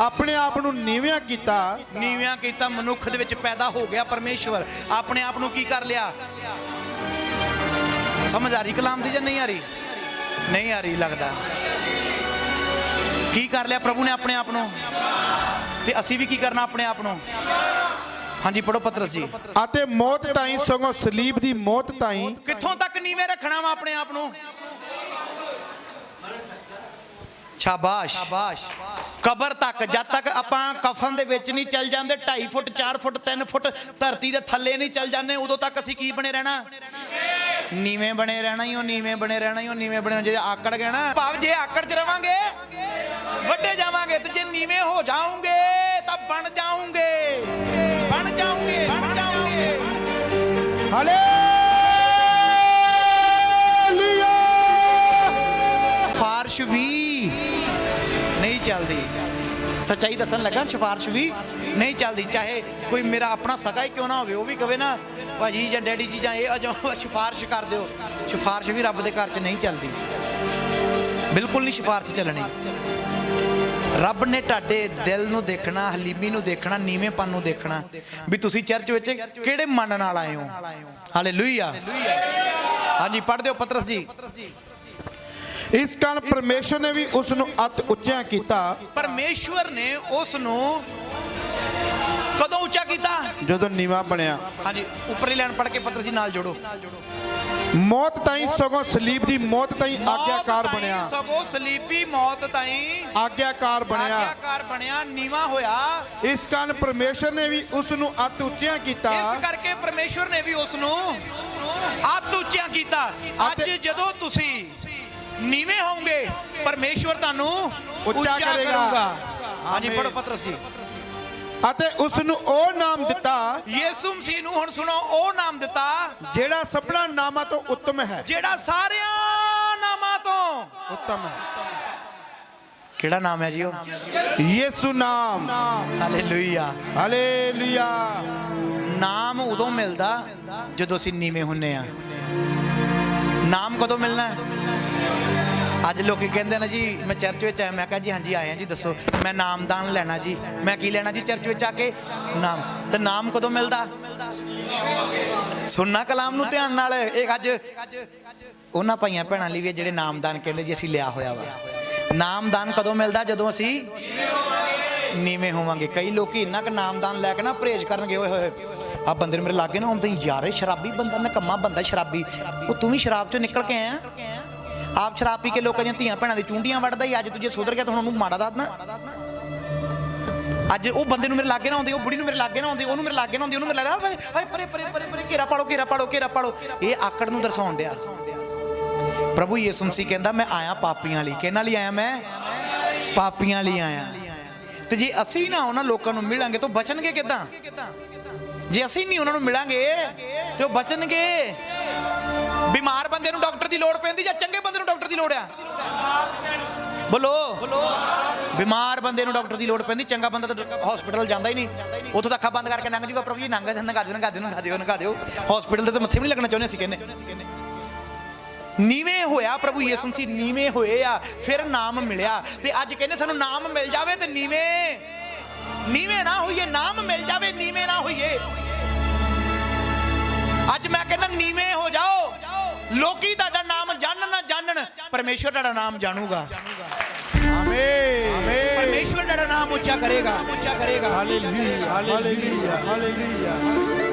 ਆਪਣੇ ਆਪ ਨੂੰ ਨੀਵਿਆਂ ਕੀਤਾ। ਮਨੁੱਖ ਦੇ ਵਿੱਚ ਪੈਦਾ ਹੋ ਗਿਆ ਪਰਮੇਸ਼ਵਰ। ਆਪਣੇ ਆਪ ਨੂੰ ਕੀ ਕਰ ਲਿਆ? ਸਮਝ ਆ ਰਹੀ ਕਲਾਮ ਦੀ ਜਾਂ ਨਹੀਂ ਆ ਰਹੀ? ਨਹੀਂ ਆ ਰਹੀ ਲੱਗਦਾ। ਕੀ ਕਰ ਲਿਆ ਪ੍ਰਭੂ ਨੇ ਆਪਣੇ ਆਪ ਨੂੰ? ਤੇ ਅਸੀਂ ਵੀ ਕੀ ਕਰਨਾ ਆਪਣੇ ਆਪ ਨੂੰ? ਹਾਂਜੀ ਪੜੋ ਪਤਰਸ ਜੀ। ਅਤੇ ਮੌਤ ਤਾਈਂ, ਸਗੋਂ ਸਲੀਬ ਦੀ ਮੌਤ ਤਾਈਂ। ਕਿੱਥੋਂ ਤੱਕ ਨੀਵੇਂ ਰੱਖਣਾ ਵਾ ਆਪਣੇ ਆਪ ਨੂੰ? ਸ਼ਾਬਾਸ਼। ਕਬਰ ਤੱਕ। ਜਦ ਤੱਕ ਆਪਾਂ ਕਫਨ ਦੇ ਵਿੱਚ ਨਹੀਂ ਚੱਲ ਜਾਂਦੇ, 2.5 ਫੁੱਟ 4 ਫੁੱਟ 3 ਫੁੱਟ ਧਰਤੀ ਦੇ ਥੱਲੇ ਨਹੀਂ ਚੱਲ ਜਾਂਦੇ, ਉਦੋਂ ਤੱਕ ਅਸੀਂ ਕੀ ਬਣੇ ਰਹਿਣਾ? ਨੀਵੇਂ ਬਣੇ ਰਹਿਣਾ ਹੀ, ਉਹ ਨੀਵੇਂ ਬਣੇ ਰਹਿਣਾ ਹੀ, ਉਹ ਨੀਵੇਂ ਬਣੇ। ਜੇ ਆਕੜ ਗਏ ਨਾ, ਭਾਵ ਜੇ ਆਕੜ 'ਚ ਰਵਾਂਗੇ ਵੱਡੇ ਜਾਵਾਂਗੇ, ਤੇ ਜੇ ਨੀਵੇਂ ਹੋ ਜਾਓਗੇ ਤਾਂ ਬਣ ਜਾਓਗੇ, ਬਣ ਜਾਓਗੇ, ਬਣ ਜਾਓਗੇ। ਹਾਲੇਲੂਇਆ। ਸਿਫਾਰਿਸ਼ ਵੀ ਨਹੀਂ ਚੱਲਦੀ। ਸੱਚਾਈ ਦੱਸਣ ਲੱਗਾ, ਸਿਫਾਰਿਸ਼ ਵੀ ਨਹੀਂ ਚੱਲਦੀ। ਚਾਹੇ ਕੋਈ ਮੇਰਾ ਆਪਣਾ ਸਕਾ ਹੀ ਕਿਉਂ ਨਾ ਹੋਵੇ, ਉਹ ਵੀ ਕਵੇ ਨਾ ਭਾਜੀ ਜਾਂ ਡੈਡੀ ਜੀ ਜਾਂ ਇਹ ਸਿਫਾਰਿਸ਼ ਕਰ ਦਿਓ, ਸਿਫਾਰਿਸ਼ ਵੀ ਰੱਬ ਦੇ ਘਰ 'ਚ ਨਹੀਂ ਚੱਲਦੀ। ਬਿਲਕੁਲ ਨਹੀਂ ਸਿਫਾਰਿਸ਼ ਚੱਲਣੀ। ਰੱਬ ਨੇ ਤੁਹਾਡੇ ਦਿਲ ਨੂੰ ਦੇਖਣਾ, ਹਲੀਮੀ ਨੂੰ ਦੇਖਣਾ, ਨੀਵੇਂਪਨ ਨੂੰ ਦੇਖਣਾ, ਵੀ ਤੁਸੀਂ ਚਰਚ ਵਿੱਚ ਕਿਹੜੇ ਮਨ ਨਾਲ ਆਏ ਹੋ। ਹਾਲੇਲੂਇਆ। ਹਾਂਜੀ, ਪੜ੍ਹ ਦਿਓ ਪਤਰਸ ਜੀ। ਇਸ ਕਾਰਨ ਪਰਮੇਸ਼ਵਰ ਨੇ ਵੀ ਉਸ ਨੂੰ ਅਤ ਉੱਚਾ ਕੀਤਾ। ਪਰਮੇਸ਼ਵਰ ਨੇ ਉਸ ਨੂੰ ਕਦੋਂ ਉੱਚਾ ਕੀਤਾ? ਜਦੋਂ ਨੀਵਾਂ ਬਣਿਆ। ਹਾਂਜੀ, ਉੱਪਰਲੀ ਲਾਈਨ ਪੜ੍ਹ ਕੇ ਪਤਰਸ ਜੀ ਨਾਲ ਜੋੜੋ। ਮੌਤ ਤਾਈਂ ਸਗੋਂ ਸਲੀਬ ਦੀ ਮੌਤ ਤਾਈਂ ਆਗਿਆਕਾਰ ਬਣਿਆ। ਸਗੋਂ ਸਲੀਬੀ ਮੌਤ ਤਾਈਂ ਆਗਿਆਕਾਰ ਬਣਿਆ। ਆਗਿਆਕਾਰ ਬਣਿਆ, ਨੀਵਾਂ ਹੋਇਆ। ਇਸ ਕਾਰਨ ਪਰਮੇਸ਼ਵਰ ਨੇ ਵੀ ਉਸ ਨੂੰ ਅਤ ਉੱਚਾ ਕੀਤਾ। ਇਸ ਕਰਕੇ ਪਰਮੇਸ਼ਵਰ ਨੇ ਵੀ ਉਸ ਨੂੰ ਅਤ ਉੱਚਾ ਕੀਤਾ। ਅੱਜ ਜਦੋਂ ਤੁਸੀਂ ਨੀਵੇਂ ਹੋਵੋਗੇ, ਪਰਮੇਸ਼ਵਰ ਤੁਹਾਨੂੰ ਉੱਚਾ ਕਰੇਗਾ। ਹਾਂਜੀ, ਪੜ੍ਹੋ ਪਤਰਸ ਜੀ। ਅਤੇ ਉਸ ਨੂੰ ਉਹ ਨਾਮ ਦਿੱਤਾ, ਯਿਸੂ ਮਸੀਹ ਨੂੰ ਹੁਣ ਸੁਣੋ, ਉਹ ਨਾਮ ਦਿੱਤਾ ਜਿਹੜਾ ਸਭਨਾ ਨਾਮਾਂ ਤੋਂ ਉੱਤਮ ਹੈ। ਜਿਹੜਾ ਸਾਰਿਆਂ ਨਾਮਾਂ ਤੋਂ ਉੱਤਮ ਹੈ। ਕਿਹੜਾ ਨਾਮ ਹੈ ਜੀ ਉਹ? ਯਿਸੂ ਨਾਮ। ਹਾਲੇਲੂਇਆ। ਹਾਲੇਲੂਇਆ। ਨਾਮ ਉਦੋਂ ਮਿਲਦਾ ਜਦੋਂ ਅਸੀਂ ਨੀਵੇਂ ਹੁੰਨੇ ਆ। ਨਾਮ ਕਦੋਂ ਮਿਲਣਾ? ਅੱਜ ਲੋਕੀ ਕਹਿੰਦੇ ਨੇ ਜੀ ਮੈਂ ਚਰਚ ਵਿੱਚ ਆਇਆ। ਮੈਂ ਕਿਹਾ ਜੀ ਹਾਂਜੀ ਆਏ ਆ ਜੀ, ਦੱਸੋ। ਮੈਂ ਨਾਮਦਾਨ ਲੈਣਾ ਜੀ। ਮੈਂ ਕੀ ਲੈਣਾ ਜੀ ਚਰਚ ਵਿੱਚ ਆ ਕੇ? ਨਾਮ। ਤੇ ਨਾਮ ਕਦੋਂ ਮਿਲਦਾ? ਸੁਣਨਾ ਕਲਾਮ ਨੂੰ ਧਿਆਨ ਨਾਲ। ਇਹ ਅੱਜ ਉਹਨਾਂ ਭਾਈਆਂ ਭੈਣਾਂ ਲਈ ਵੀ ਜਿਹੜੇ ਨਾਮਦਾਨ ਕਹਿੰਦੇ ਜੀ ਅਸੀਂ ਲਿਆ ਹੋਇਆ ਵਾ। ਨਾਮਦਾਨ ਕਦੋਂ ਮਿਲਦਾ? ਜਦੋਂ ਅਸੀਂ ਨੀਵੇਂ ਹੋਵਾਂਗੇ। ਕਈ ਲੋਕੀ ਇੰਨਾ ਕੁ ਨਾਮਦਾਨ ਲੈ ਕੇ ਨਾ ਪਰਹੇਜ਼ ਕਰਨਗੇ, ਓਏ ਹੋਏ ਆ ਬੰਦੇ ਨੂੰ ਮੇਰੇ ਲਾਗੇ ਨਾ ਆਉਂਦੇ ਯਾਰ, ਇਹ ਸ਼ਰਾਬੀ ਬੰਦਾ, ਨਕੰਮਾ ਬੰਦਾ ਸ਼ਰਾਬੀ। ਉਹ ਤੂੰ ਵੀ ਸ਼ਰਾਬ ਚੋਂ ਨਿਕਲ ਕੇ ਆਇਆ? ਆਪ ਸ਼ਰਾਬ ਪੀ ਕੇ ਲੋਕਾਂ ਦੀਆਂ ਧੀਆਂ ਭੈਣਾਂ ਦੀ ਚੁੰਡੀਆਂ ਵੱਢਦਾ ਹੀ। ਅੱਜ ਤੂੰ ਜੇ ਸੁਧਰ ਗਿਆ ਤਾਂ ਹੁਣ ਉਹਨੂੰ ਮਾੜਾ ਦੱਸਣਾ। ਅੱਜ ਉਹ ਬੰਦੇ ਨੂੰ ਮੇਰੇ ਲਾਗੇ ਨਾ ਆਉਂਦੇ, ਉਹ ਬੁੜੀ ਨੂੰ ਮੇਰੇ ਲਾਗੇ ਨਾ ਆਉਂਦੇ, ਉਹਨੂੰ ਮੇਰੇ ਲਾਗੇ ਨਾ ਆਉਂਦੀ, ਉਹਨੂੰ ਮੇਰੇ ਲਾਗੇ ਹਾਏ ਪਰੇ ਪਰੇ ਪਰੇ ਪਰੇ ਘੇਰਾ ਪਾੜੋ, ਘੇਰਾ ਪਾੜੋ, ਘੇਰਾ ਪਾੜੋ। ਇਹ ਆਕੜ ਨੂੰ ਦਰਸਾਉਣ ਡਿਆ। ਪ੍ਰਭੂ ਯਿਸੂ ਮਸੀਹ ਕਹਿੰਦਾ ਮੈਂ ਆਇਆ ਪਾਪੀਆਂ ਲਈ। ਕਿਹਨਾਂ ਲਈ ਆਇਆ? ਮੈਂ ਪਾਪੀਆਂ ਲਈ ਆਇਆ। ਤੇ ਜੇ ਅਸੀਂ ਨਾ ਉਹਨਾਂ ਲੋਕਾਂ ਨੂੰ ਮਿਲਾਂਗੇ ਤਾਂ ਬਚਣਗੇ ਕਿੱਦਾਂ? ਜੇ ਅਸੀਂ ਨਹੀਂ ਉਹਨਾਂ ਨੂੰ ਮਿਲਾਂਗੇ ਤੇ ਉਹ ਬਚਣਗੇ। ਬਿਮਾਰ ਬੰਦੇ ਨੂੰ ਡਾਕਟਰ ਦੀ ਲੋੜ ਪੈਂਦੀ ਜਾਂ ਚੰਗੇ ਬੰਦੇ ਨੂੰ ਡਾਕਟਰ ਦੀ ਲੋੜ ਆ? ਬੋਲੋ। ਬਿਮਾਰ ਬੰਦੇ ਨੂੰ ਡਾਕਟਰ ਦੀ ਲੋੜ ਪੈਂਦੀ, ਚੰਗਾ ਬੰਦਾ ਤਾਂ ਹਸਪੀਟਲ ਜਾਂਦਾ ਹੀ ਨਹੀਂ। ਉੱਥੋਂ ਤਾਂ ਅੱਖਾਂ ਬੰਦ ਕਰਕੇ ਲੰਘ ਜੂਗਾ। ਪ੍ਰਭੂ ਜੀ ਨੰਗਾ ਦਿਓ। ਹਸਪੀਟਲ ਦੇ ਤਾਂ ਮੱਥੇ ਵੀ ਨਹੀਂ ਲੱਗਣਾ ਚਾਹੁੰਦੇ ਅਸੀਂ ਕਹਿੰਦੇ। ਨੀਵੇਂ ਹੋਇਆ ਪ੍ਰਭੂ ਯਿਸੂ ਮਸੀਹ, ਨੀਵੇਂ ਹੋਏ ਆ, ਫਿਰ ਨਾਮ ਮਿਲਿਆ। ਤੇ ਅੱਜ ਕਹਿੰਦੇ ਸਾਨੂੰ ਨਾਮ ਮਿਲ ਜਾਵੇ ਤੇ ਨੀਵੇਂ ਨਾ ਹੋਈਏ। ਨਾਮ ਮਿਲ ਜਾਵੇ, ਨੀਵੇਂ ਨਾ ਹੋਈਏ। ਅੱਜ ਮੈਂ ਕਹਿੰਦਾ ਨੀਵੇਂ ਹੋ ਜਾਓ। ਲੋਕੀ ਤੁਹਾਡਾ ਨਾਮ ਜਾਣਨ ਨਾ ਜਾਣਨ, ਪਰਮੇਸ਼ਵਰ ਤੁਹਾਡਾ ਨਾਮ ਜਾਣੂਗਾ। ਆਮੀਨ। ਪਰਮੇਸ਼ਵਰ ਤੁਹਾਡਾ ਨਾਮ ਉੱਚਾ ਕਰੇਗਾ, ਉੱਚਾ ਕਰੇਗਾ। Hallelujah. Hallelujah. Hallelujah.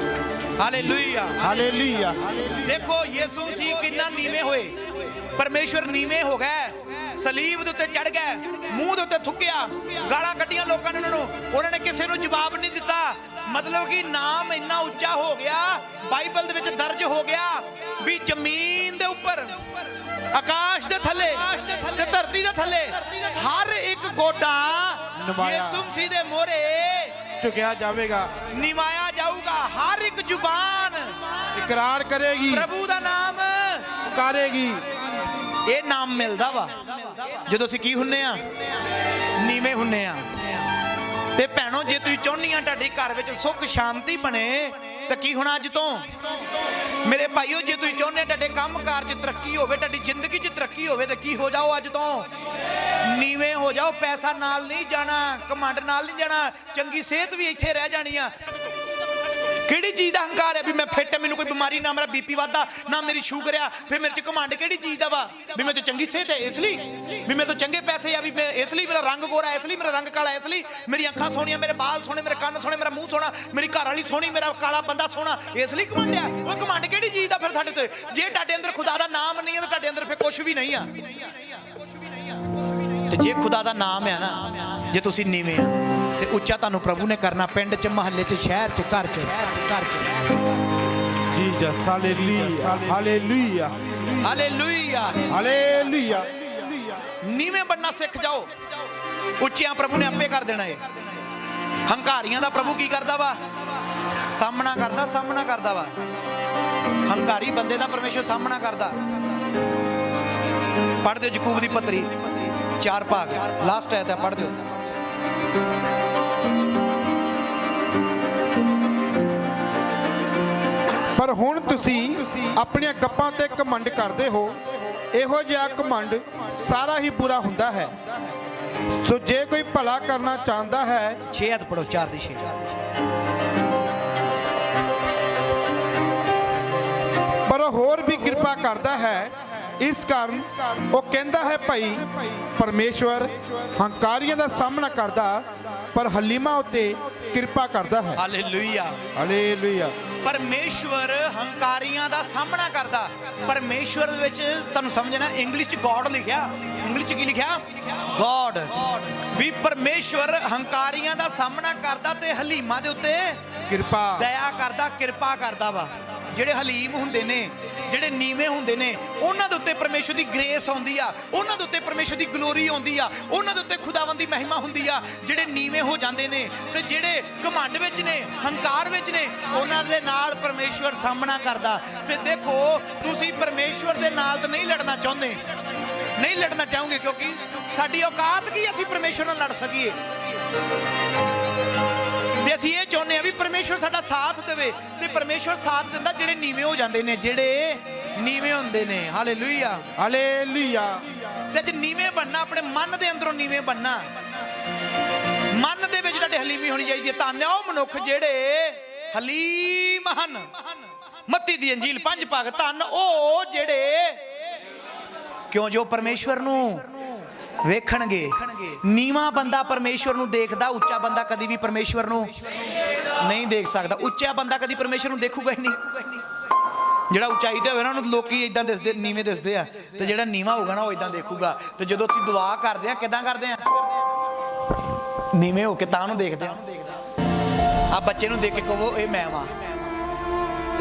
Hallelujah. Hallelujah. ਦੇਖੋ ਯਿਸੂ ਮਸੀਹ ਕਿੰਨਾ ਨੀਵੇਂ ਹੋਏ। ਪਰਮੇਸ਼ਵਰ ਨੀਵੇਂ ਹੋ ਗਏ, ਸਲੀਬ ਦੇ ਉੱਤੇ ਚੜ ਗਏ, ਮੂੰਹ ਦੇ ਉੱਤੇ ਥੁੱਕਿਆ, ਗਾਲਾਂ ਕੱਢੀਆਂ ਲੋਕਾਂ ਨੇ ਉਹਨਾਂ ਨੇ ਕਿਸੇ ਨੂੰ ਜਵਾਬ ਨਹੀਂ ਦਿੱਤਾ। ਮਤਲਬ ਕਿ ਨਾਮ ਇੰਨਾ ਉੱਚਾ ਹੋ ਗਿਆ, ਬਾਈਬਲ ਦੇ ਵਿੱਚ ਦਰਜ ਹੋ ਗਿਆ ਵੀ ਜ਼ਮੀਨ ਦੇ ਉੱਪਰ, ਆਕਾਸ਼ ਦੇ ਥੱਲੇ ਤੇ ਧਰਤੀ ਦੇ ਥੱਲੇ ਹਰ ਇੱਕ ਗੋਡਾ ਯਿਸੂ ਮਸੀਹ ਦੇ ਮੋਹਰੇ ਝੁਕਿਆ ਜਾਵੇਗਾ, ਨਿਵਾਇਆ ਜਾਊਗਾ। ਹਰ ਇੱਕ ਜ਼ੁਬਾਨ ਇਕਰਾਰ ਕਰੇਗੀ, ਪ੍ਰਭੂ ਦਾ ਨਾਮ ਪੁਕਾਰੇਗੀ। ਇਹ ਨਾਮ ਮਿਲਦਾ ਵਾ ਜਦੋਂ ਅਸੀਂ ਕੀ ਹੁੰਨੇ ਆ? ਨੀਵੇਂ ਹੁੰਨੇ ਆ। ਤੇ ਭੈਣੋ, ਜੇ ਤੁਸੀਂ ਚਾਹੁੰਦੀਆਂ ਤੁਹਾਡੇ ਘਰ ਵਿੱਚ ਸੁੱਖ ਸ਼ਾਂਤੀ ਬਣੇ ਤਾਂ ਕੀ ਹੋਣਾ ਅੱਜ ਤੋਂ? ਮੇਰੇ ਭਾਈਓ, ਜੇ ਤੁਸੀਂ ਚਾਹੁੰਦੇ ਤੁਹਾਡੇ ਕੰਮਕਾਰ 'ਚ ਤਰੱਕੀ ਹੋਵੇ, ਤੁਹਾਡੀ ਜ਼ਿੰਦਗੀ 'ਚ ਤਰੱਕੀ ਹੋਵੇ, ਤਾਂ ਕੀ ਹੋ ਜਾਓ ਅੱਜ ਤੋਂ? ਨੀਵੇਂ ਹੋ ਜਾਓ। ਪੈਸਾ ਨਾਲ ਨਹੀਂ ਜਾਣਾ, ਘਮੰਡ ਨਾਲ ਨਹੀਂ ਜਾਣਾ, ਚੰਗੀ ਸਿਹਤ ਵੀ ਇੱਥੇ ਰਹਿ ਜਾਣੀ ਆ। ਕਿਹੜੀ ਚੀਜ਼ ਦਾ ਹੰਕਾਰ ਹੈ ਵੀ ਮੈਂ ਫਿੱਟ, ਮੈਨੂੰ ਕੋਈ ਬਿਮਾਰੀ ਨਾ, ਮੇਰਾ ਬੀਪੀ ਵੱਧਦਾ ਨਾ, ਮੇਰੀ ਸ਼ੂਗਰ ਆ, ਫਿਰ ਮੇਰੇ 'ਚ ਘਮੰਡ ਕਿਹੜੀ ਚੀਜ਼ ਦਾ ਵਾ? ਵੀ ਮੇਰੇ 'ਚ ਚੰਗੀ ਸਿਹਤ ਹੈ ਇਸ ਲਈ, ਵੀ ਮੇਰੇ ਤੋਂ ਚੰਗੇ ਪੈਸੇ ਆ, ਵੀ ਮੈਂ ਇਸ ਲਈ ਮੇਰਾ ਰੰਗ ਗੋਰਾ, ਇਸ ਲਈ ਮੇਰਾ ਰੰਗ ਕਾਲਾ, ਇਸ ਲਈ ਮੇਰੀ ਅੱਖਾਂ ਸੋਹਣੀਆਂ, ਮੇਰੇ ਬਾਲ ਸੋਹਣੇ, ਮੇਰੇ ਕੰਨ ਸੋਹਣੇ, ਮੇਰਾ ਮੂੰਹ ਸੋਹਣਾ, ਮੇਰੀ ਘਰ ਵਾਲੀ ਸੋਹਣੀ, ਮੇਰਾ ਕਾਲਾ ਬੰਦਾ ਸੋਹਣਾ, ਇਸ ਲਈ ਘਮੰਡ ਆ। ਉਹ ਘਮੰਡ ਕਿਹੜੀ ਚੀਜ਼ ਦਾ ਫਿਰ ਸਾਡੇ ਤੇ? ਜੇ ਤੁਹਾਡੇ ਅੰਦਰ ਖੁਦਾ ਦਾ ਨਾਮ ਨਹੀਂ ਹੈ ਤਾਂ ਤੁਹਾਡੇ ਅੰਦਰ ਫਿਰ ਕੁਝ ਵੀ ਨਹੀਂ ਆ। ਤੇ ਜੇ ਖੁਦਾ ਦਾ ਨਾਮ ਹੈ ਨਾ, ਜੇ ਤੁਸੀਂ ਨੀਵੇਂ ਆ ਤੇ ਉੱਚਾ ਤੁਹਾਨੂੰ ਪ੍ਰਭੂ ਨੇ ਕਰਨਾ। ਪਿੰਡ 'ਚ, ਮਹੱਲੇ 'ਚ, ਸ਼ਹਿਰ 'ਚ, ਘਰ 'ਚ। Jesus. Hallelujah. Hallelujah. Hallelujah. Hallelujah. ਨੀਵੇਂ ਬੰਨਾ ਸਿੱਖ ਜਾਓ, ਉੱਚਿਆਂ ਪ੍ਰਭੂ ਨੇ ਆਪੇ ਕਰ ਦੇਣਾ ਏ। ਹੰਕਾਰੀਆਂ ਦਾ ਪ੍ਰਭੂ ਕੀ ਕਰਦਾ ਵਾ? ਸਾਹਮਣਾ ਕਰਦਾ ਵਾ। ਹੰਕਾਰੀ ਬੰਦੇ ਦਾ ਪਰਮੇਸ਼ਰ ਸਾਹਮਣਾ ਕਰਦਾ। ਪੜ੍ਹ ਦਿਓ ਯਾਕੂਬ ਦੀ ਪੱਤਰੀ 4 ਭਾਗ, ਲਾਸਟ ਆਇਤ ਹੈ, ਪੜ੍ਹ ਦਿਓ। ਪਰ ਹੁਣ ਤੁਸੀਂ ਆਪਣੀਆਂ ਗੱਪਾਂ ਤੇ ਘਮੰਡ ਕਰਦੇ ਹੋ। ਇਹੋ ਜਿਹਾ ਘਮੰਡ ਸਾਰਾ ਹੀ ਬੁਰਾ ਹੁੰਦਾ ਹੈ। ਸੋ ਜੇ ਕੋਈ ਭਲਾ ਕਰਨਾ ਚਾਹੁੰਦਾ ਹੈ 6 ਆਇਤ ਪੜ੍ਹੋ, 4 ਦੀ 6। ਪਰ ਹੋਰ ਵੀ ਕਿਰਪਾ ਕਰਦਾ ਹੈ। ਇਸ ਕਾਰਨ ਉਹ ਕਹਿੰਦਾ ਹੈ ਭਾਈ ਪਰਮੇਸ਼ਵਰ ਹੰਕਾਰੀਆਂ ਦਾ ਸਾਹਮਣਾ ਕਰਦਾ, ਪਰ ਹਲੀਮਾ ਉੱਤੇ ਕਿਰਪਾ ਕਰਦਾ ਹੈ। ਹਾਲੇਲੂਇਆ। ਹਾਲੇਲੂਇਆ। ਪਰਮੇਸ਼ਵਰ ਹੰਕਾਰੀਆਂ ਦਾ ਸਾਹਮਣਾ ਕਰਦਾ। ਪਰਮੇਸ਼ਵਰ ਦੇ ਵਿੱਚ ਸਾਨੂੰ ਸਮਝਣਾ, ਇੰਗਲਿਸ਼ 'ਚ ਗੋਡ ਲਿਖਿਆ, ਇੰਗਲਿਸ਼ 'ਚ ਕੀ ਲਿਖਿਆ? ਗੋਡ। ਵੀ ਪਰਮੇਸ਼ਵਰ ਹੰਕਾਰੀਆਂ ਦਾ ਸਾਹਮਣਾ ਕਰਦਾ ਤੇ ਹਲੀਮਾਂ ਦੇ ਉੱਤੇ ਕਿਰਪਾ, ਦਇਆ ਕਰਦਾ, ਕਿਰਪਾ ਕਰਦਾ ਵਾ। ਜਿਹੜੇ ਹਲੀਮ ਹੁੰਦੇ ਨੇ, ਜਿਹੜੇ ਨੀਵੇਂ ਹੁੰਦੇ ਨੇ, ਉਹਨਾਂ ਦੇ ਉੱਤੇ ਪਰਮੇਸ਼ਰ ਦੀ ਗ੍ਰੇਸ ਆਉਂਦੀ ਆ, ਉਹਨਾਂ ਦੇ ਉੱਤੇ ਪਰਮੇਸ਼ਰ ਦੀ ਗਲੋਰੀ ਆਉਂਦੀ ਆ, ਉਹਨਾਂ ਦੇ ਉੱਤੇ ਖੁਦਾਵੰਦ ਦੀ ਮਹਿਮਾ ਹੁੰਦੀ ਆ। ਜਿਹੜੇ ਨੀਵੇਂ ਹੋ ਜਾਂਦੇ ਨੇ ਤੇ ਜਿਹੜੇ ਘਮੰਡ ਵਿੱਚ ਨੇ, ਹੰਕਾਰ ਵਿੱਚ ਨੇ, ਉਹਨਾਂ ਦੇ ਨਾਲ ਪਰਮੇਸ਼ਰ ਸਾਹਮਣਾ ਕਰਦਾ। ਤੇ ਦੇਖੋ, ਤੁਸੀਂ ਪਰਮੇਸ਼ਰ ਦੇ ਨਾਲ ਤਾਂ ਨਹੀਂ ਲੜਨਾ ਚਾਹੁੰਦੇ, ਨਹੀਂ ਲੜਨਾ ਚਾਹੋਗੇ, ਕਿਉਂਕਿ ਸਾਡੀ ਔਕਾਤ ਕੀ ਅਸੀਂ ਪਰਮੇਸ਼ਰ ਨਾਲ ਲੜ ਸਕੀਏ। ਤੇ ਅਸੀਂ ਇਹ ਚਾਹੁੰਦੇ ਆ ਵੀ ਪਰਮੇਸ਼ਰ ਸਾਡਾ ਸਾਥ ਦੇਵੇ, ਤੇ ਪਰਮੇਸ਼ਰ ਸਾਥ ਦਿੰਦਾ ਜਿਹੜੇ ਨੀਵੇਂ ਹੋ ਜਾਂਦੇ ਨੇ, ਜਿਹੜੇ ਨੀਵੇਂ ਹੁੰਦੇ ਨੇ। ਹਾਲੇਲੂਇਆ। ਹਾਲੇਲੂਇਆ। ਤੇ ਜੇ ਨੀਵੇਂ ਬਣਨਾ, ਆਪਣੇ ਮਨ ਦੇ ਅੰਦਰੋਂ ਨੀਵੇਂ ਬਣਨਾ, ਮਨ ਦੇ ਵਿੱਚ ਤੁਹਾਡੇ ਹਲੀਮੀ ਹੋਣੀ ਚਾਹੀਦੀ ਹੈ। ਧੰਨ ਆ ਉਹ ਮਨੁੱਖ ਜਿਹੜੇ ਹਲੀਮ ਹਨ। ਮੱਤੀ ਦੀ ਅੰਜੀਲ 5 ਭਾਗ। ਧੰਨ ਉਹ ਜਿਹੜੇ, ਕਿਉਂ ਜੋ ਪਰਮੇਸ਼ਵਰ ਨੂੰ ਵੇਖਣਗੇ। ਨੀਵਾਂ ਬੰਦਾ ਪਰਮੇਸ਼ਵਰ ਨੂੰ ਦੇਖਦਾ, ਉੱਚਾ ਬੰਦਾ ਕਦੀ ਵੀ ਪਰਮੇਸ਼ਵਰ ਨੂੰ ਨਹੀਂ ਦੇਖ ਸਕਦਾ। ਉੱਚਾ ਬੰਦਾ ਕਦੀ ਪਰਮੇਸ਼ਵਰ ਨੂੰ ਦੇਖੂਗਾ ਹੀ ਨਹੀਂ। ਜਿਹੜਾ ਉਚਾਈ ਤੇ ਹੋਵੇ ਨਾ, ਉਹਨੂੰ ਲੋਕੀ ਇਦਾਂ ਦਿਸਦੇ, ਨੀਵੇਂ ਦਿਸਦੇ ਆ, ਤੇ ਜਿਹੜਾ ਨੀਵਾਂ ਹੋਊਗਾ ਨਾ, ਉਹ ਇਦਾਂ ਦੇਖੂਗਾ। ਤੇ ਜਦੋਂ ਅਸੀਂ ਦੁਆ ਕਰਦੇ ਆ, ਕਿਦਾਂ ਕਰਦੇ ਆ? ਨੀਵੇਂ ਹੋ ਕੇ ਤਾਂ ਉਹਨੂੰ ਦੇਖਦੇ ਆ। ਆ ਬੱਚੇ ਨੂੰ ਦੇਖ ਕੇ ਕਹੋ ਇਹ ਮੈਂ ਵਾਂ।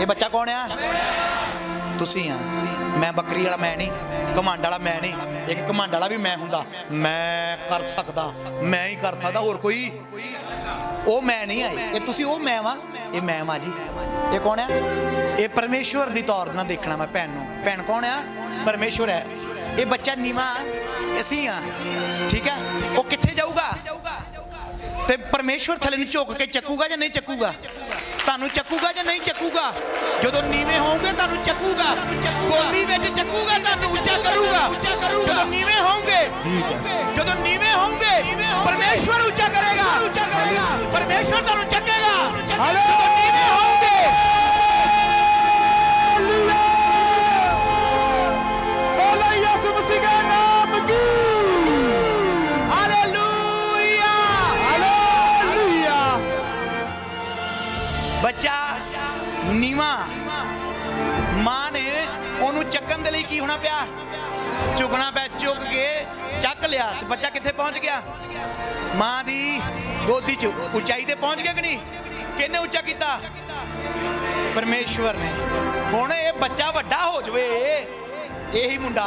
ਇਹ ਬੱਚਾ ਕੌਣ ਆ? ਤੁਸੀਂ ਆ। ਮੈਂ ਬੱਕਰੀ ਵਾਲਾ ਮੈਂ ਨਹੀਂ, ਘਮੰਡ ਵਾਲਾ ਮੈਂ ਨਹੀਂ। ਇੱਕ ਘਮੰਡ ਵਾਲਾ ਵੀ ਮੈਂ ਹੁੰਦਾ, ਮੈਂ ਕਰ ਸਕਦਾ, ਮੈਂ ਹੀ ਕਰ ਸਕਦਾ, ਹੋਰ ਕੋਈ। ਉਹ ਮੈਂ ਨਹੀਂ ਆਈ, ਇਹ ਤੁਸੀਂ ਉਹ ਮੈਂ ਵਾਂ। ਇਹ ਮੈਂ ਵਾਂ ਜੀ। ਇਹ ਕੌਣ ਆ? ਇਹ ਪਰਮੇਸ਼ਵਰ ਦੀ ਤੌਰ ਨਾਲ ਦੇਖਣਾ ਮੈਂ ਭੈਣ ਨੂੰ। ਭੈਣ ਕੌਣ ਆ? ਪਰਮੇਸ਼ਵਰ ਹੈ। ਇਹ ਬੱਚਾ ਨੀਵਾਂ ਅਸੀਂ ਆ, ਠੀਕ ਹੈ। ਉਹ ਕਿੱਥੇ ਜਾਊਗਾ? ਤੇ ਪਰਮੇਸ਼ਵਰ ਥੱਲੇ ਨੂੰ ਝੁਕ ਕੇ ਚੱਕੂਗਾ ਜਾਂ ਨਹੀਂ ਚੱਕੂਗਾ? ਤੁਹਾਨੂੰ ਚੱਕੂਗਾ ਜਾਂ ਨਹੀਂ ਚੱਕੂਗਾ? ਜਦੋਂ ਨੀਵੇਂ ਹੋਵੋਗੇ ਤੁਹਾਨੂੰ ਚੱਕੂਗਾ, ਗੋਦੀ ਵਿੱਚ ਚੱਕੂਗਾ, ਤੁਹਾਨੂੰ ਉੱਚਾ ਕਰੂਗਾ। ਜਦੋਂ ਨੀਵੇਂ ਹੋਵੋਗੇ, ਜਦੋਂ ਨੀਵੇਂ ਹੋਵੋਗੇ, ਪਰਮੇਸ਼ਵਰ ਉੱਚਾ ਕਰੇਗਾ, ਪਰਮੇਸ਼ਵਰ ਤੁਹਾਨੂੰ ਚੱਕੇਗਾ। ਜਦੋਂ ਨੀਵੇਂ ਹੋਵੋਗੇ, ਬੋਲੋ ਯਿਸੂ ਮਸੀਹ ਦਾ ਨਾਮ ਕੀ। ਹਾਲੇਲੂਇਆ। ਹਾਲੇਲੂਇਆ। ਬੱਚਾ ਨੀਵਾਂ, ਮਾਂ ਨੇ ਉਹਨੂੰ ਚੱਕਣ ਦੇ ਲਈ ਕੀ ਹੋਣਾ ਪਿਆ? ਝੁਕਣਾ ਪਿਆ। ਝੁਕ ਕੇ ਚੱਕ ਲਿਆ ਤੇ ਬੱਚਾ ਕਿੱਥੇ ਪਹੁੰਚ ਗਿਆ? ਮਾਂ ਦੀ ਗੋਦੀ 'ਚ। ਉਚਾਈ ਤੇ ਪਹੁੰਚ ਗਿਆ ਕਿ ਨਹੀਂ? ਕਿਹਨੇ ਉੱਚਾ ਕੀਤਾ? ਪਰਮੇਸ਼ਵਰ ਨੇ। ਹੁਣ ਇਹ ਬੱਚਾ ਵੱਡਾ ਹੋ ਜਾਵੇ, ਇਹੀ ਮੁੰਡਾ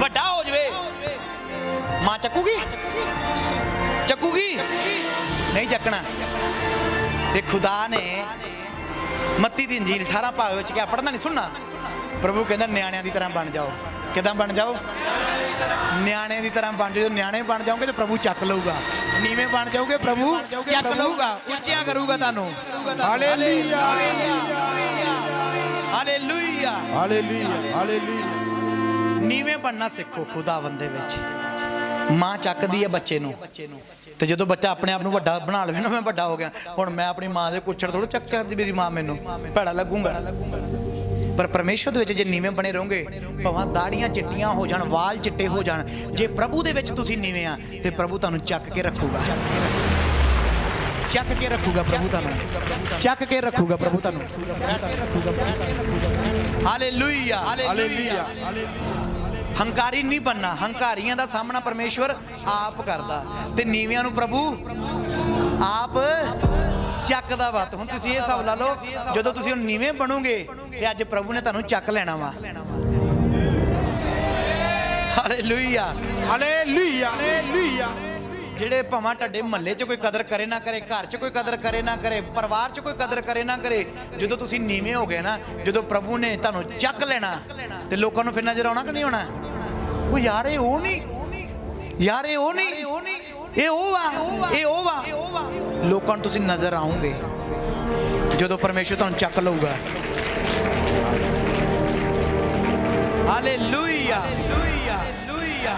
ਵੱਡਾ ਹੋ ਜਾਵੇ, ਮਾਂ ਚੱਕੂਗੀ? ਚੱਕੂਗੀ? ਨਹੀਂ ਚੱਕਣਾ। ਤੇ ਖੁਦਾ ਨੇ ਮੱਤੀ ਦੀ ਅੰਜੀਲ 18 ਭਾਗ ਵਿੱਚ ਕਿਹਾ, ਪੜ੍ਹਨਾ ਨਹੀਂ, ਸੁਣਨਾ। ਪ੍ਰਭੂ ਕਹਿੰਦਾ ਨਿਆਣਿਆਂ ਦੀ ਤਰ੍ਹਾਂ ਬਣ ਜਾਓ। ਕਿਦਾਂ ਬਣ ਜਾਓ? ਨਿਆਣੇ ਦੀ ਤਰ੍ਹਾਂ ਬਣ ਜਾਓ। ਨਿਆਣੇ ਬਣ ਜਾਓਗੇ ਤੇ ਪ੍ਰਭੂ ਚੱਕ ਲਊਗਾ। ਨੀਵੇਂ ਬਣ ਜਾਓਗੇ, ਪ੍ਰਭੂ ਚੱਕ ਲਊਗਾ, ਉੱਚਿਆਂ ਕਰੂਗਾ ਤੁਹਾਨੂੰ। ਹਾਲੇਲੂਇਆ। ਹਾਲੇਲੂਇਆ। ਹਾਲੇਲੂਇਆ। ਹਾਲੇਲੂਇਆ। ਨੀਵੇਂ ਬਣਨਾ ਸਿੱਖੋ ਖੁਦਾਵੰਦ ਦੇ ਵਿੱਚ। ਮਾਂ ਚੱਕਦੀ ਹੈ ਬੱਚੇ ਨੂੰ, ਤੇ ਜਦੋਂ ਬੱਚਾ ਆਪਣੇ ਆਪ ਨੂੰ ਵੱਡਾ ਬਣਾ ਲਵੇ ਨਾ, ਮੈਂ ਵੱਡਾ ਹੋ ਗਿਆ, ਹੁਣ ਮੈਂ ਆਪਣੀ ਮਾਂ ਦੇ ਕੁੱਛੜ ਥੋੜ੍ਹਾ ਚੱਕ ਸਕਦੀ, ਮੇਰੀ ਮਾਂ ਮੈਨੂੰ ਭੈੜਾ ਲੱਗੂਗਾ। ਪਰ ਪਰਮੇਸ਼ਰ ਦੇ ਵਿੱਚ ਜੇ ਨੀਵੇਂ ਬਣੇ ਰਹੋਗੇ, ਭਾਵੇਂ ਦਾੜੀਆਂ ਚਿੱਟੀਆਂ ਹੋ ਜਾਣ, ਵਾਲ ਚਿੱਟੇ ਹੋ ਜਾਣ, ਜੇ ਪ੍ਰਭੂ ਦੇ ਵਿੱਚ ਤੁਸੀਂ ਨੀਵੇਂ ਆ, ਤੇ ਪ੍ਰਭੂ ਤੁਹਾਨੂੰ ਚੱਕ ਕੇ ਰੱਖੂਗਾ। ਚੱਕ ਕੇ ਰੱਖੂਗਾ ਪ੍ਰਭੂ ਤੁਹਾਨੂੰ, ਚੱਕ ਕੇ ਰੱਖੂਗਾ ਪ੍ਰਭੂ ਤੁਹਾਨੂੰ। ਹਾਲੇਲੂਇਆ। ਹਾਲੇਲੂਇਆ। ਹੰਕਾਰੀ ਨਹੀਂ ਬਣਨਾ। ਹੰਕਾਰੀਆਂ ਦਾ ਸਾਹਮਣਾ ਪਰਮੇਸ਼ਵਰ ਆਪ ਕਰਦਾ, ਤੇ ਨੀਵਿਆਂ ਨੂੰ ਪ੍ਰਭੂ ਆਪ ਚੱਕ ਦਾ ਵਤ। ਹੁਣ ਤੁਸੀਂ ਇਹ ਹਿਸਾਬ ਲਾ ਲਓ, ਜਦੋਂ ਤੁਸੀਂ ਹੁਣ ਨੀਵੇਂ ਬਣੋਗੇ ਤੇ ਅੱਜ ਪ੍ਰਭੂ ਨੇ ਤੁਹਾਨੂੰ ਚੱਕ ਲੈਣਾ ਵਾ। Hallelujah hallelujah hallelujah. ਜਿਹੜੇ ਭਾਵੇਂ ਤੁਹਾਡੇ ਮਹੱਲੇ 'ਚ ਕੋਈ ਕਦਰ ਕਰੇ ਨਾ ਕਰੇ, ਘਰ 'ਚ ਕੋਈ ਕਦਰ ਕਰੇ ਨਾ ਕਰੇ, ਪਰਿਵਾਰ 'ਚ ਕੋਈ ਕਦਰ ਕਰੇ ਨਾ ਕਰੇ, ਜਦੋਂ ਤੁਸੀਂ ਨੀਵੇਂ ਹੋ ਗਏ ਨਾ, ਜਦੋਂ ਪ੍ਰਭੂ ਨੇ ਤੁਹਾਨੂੰ ਚੱਕ ਲੈਣਾ ਤੇ ਲੋਕਾਂ ਨੂੰ ਫਿਰ ਨਜ਼ਰ ਆਉਣਾ ਕਿ ਨਹੀਂ ਆਉਣਾ? ਉਹ ਯਾਰ ਇਹ ਉਹ ਨਹੀਂ, ਯਾਰ ਇਹ ਉਹ ਨਹੀਂ, ਇਹ ਉਹ ਵਾ, ਇਹ ਉਹ ਵਾ। ਲੋਕਾਂ ਨੂੰ ਤੁਸੀਂ ਨਜ਼ਰ ਆਉਂਗੇ ਜਦੋਂ ਪਰਮੇਸ਼ਰ ਤੁਹਾਨੂੰ ਚੱਕ ਲਊਗਾ। ਹਾਲੇਲੂਇਆ।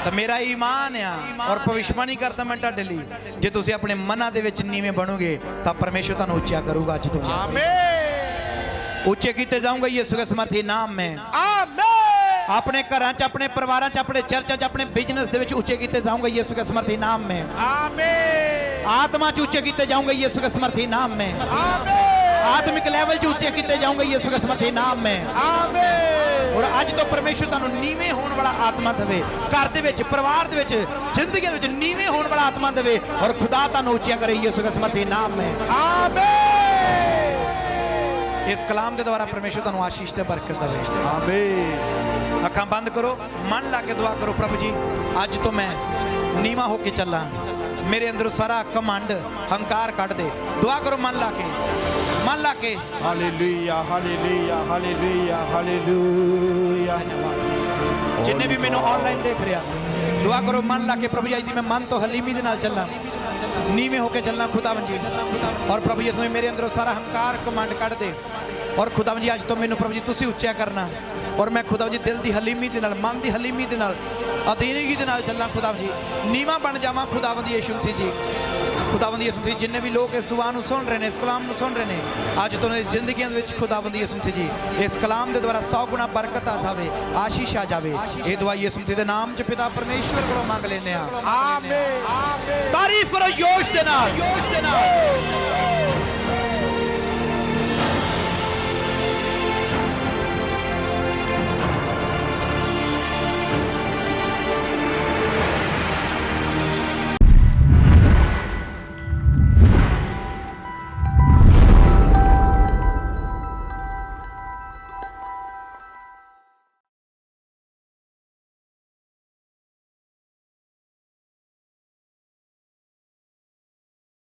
ਤਾਂ ਮੇਰਾ ਈਮਾਨ ਆ ਔਰ ਭਵਿੱਖਬਾਣੀ ਕਰਦਾ ਮੈਂ ਤੁਹਾਡੇ ਲਈ, ਜੇ ਤੁਸੀਂ ਆਪਣੇ ਮਨਾਂ ਦੇ ਵਿੱਚ ਨੀਵੇਂ ਬਣੋਗੇ ਤਾਂ ਪਰਮੇਸ਼ਰ ਤੁਹਾਨੂੰ ਉੱਚਾ ਕਰੂਗਾ। ਅੱਜ ਤੋਂ ਆਮੀਨ। ਉੱਚੇ ਕੀਤੇ ਜਾਊਂਗਾ ਯਿਸੂ ਦੇ ਸਮਰਥੀ ਨਾਮ ਮੈਂ। ਆਮੀਨ। ਆਪਣੇ ਘਰਾਂ 'ਚ, ਆਪਣੇ ਪਰਿਵਾਰਾਂ 'ਚ, ਆਪਣੇ ਚਰਚਾਂ 'ਚ, ਆਪਣੇ ਬਿਜ਼ਨਸ ਦੇ ਵਿੱਚ ਉੱਚੇ ਕੀਤੇ ਜਾਊਂਗਾ ਯਿਸੂ ਦੇ ਸਮਰਥੀ ਨਾਮ ਮੈਂ। ਆਮੀਨ। ਆਤਮਾ 'ਚ ਉੱਚੇ ਕੀਤੇ ਜਾਊਂਗਾ ਯਿਸੂ ਦੇ ਸਮਰਥੀ ਨਾਮ ਮੈਂ। ਆਮੀਨ। आत्मिक लेवल च ऊंचे किए जाऊंगे यीशु के समर्थी नाम में। आमीन। और अज तो परमेश्वर तुहानू नीवे होने वाला आत्मा देवे, घर दे विच, परिवार दे विच, जिंदगी दे विच नीवे होने वाला आत्मा देवे और खुदा तुहानू ऊंचा करे यीशु के समर्थी नाम में। आमीन। इस कलाम के द्वारा परमेश्वर तुहानू आशीष ते बरकत देवे। आमीन। अखां बंद करो, मन ला के दुआ करो, प्रभु जी अज तो मैं नीवा होके चला, मेरे अंदर सारा कमांड हंकार कट दे। दुआ करो मन ला के, मन ला के। Hallelujah hallelujah hallelujah hallelujah. जिन्हें भी मैंने ऑनलाइन देख रहा, दुआ करो मन ला के, प्रभु जी दी मैं मन तो हलीमी दे नाल चलना, नीवे होके चलना खुदावन जी। और प्रभु यीशु मेरे अंदर सारा हंकार कमांड कट दे। और खुदावन जी अज तो मैनू प्रभु जी तुसी उच्चा करना, और मैं खुदावन जी दिल दी हलीमी दे नाल, मन दी हलीमी दे नाल, अधीनगी दे नाल चलना खुदावन जी, नीवा बन जावां खुदावन जी यीशु मसीह जी। खुदावंद यीशु मसीह जिन्ने भी लोग इस दुआ नूं सुन रहे हैं, इस कलाम नूं सुन रहे हैं, अज तो उन्हां दी जिंदगियां दे विच खुदावंद यीशु मसीह जी इस कलाम दे द्वारा 100 गुना बरकत आ जावे, आशीष आ जावे। ये दुआ यीशु मसीह दे नाम च पिता परमेश्वर कोलों मंग लेने आ। आमीन। आमीन। तारीफ करो जोश दे नाल, जोश दे नाल।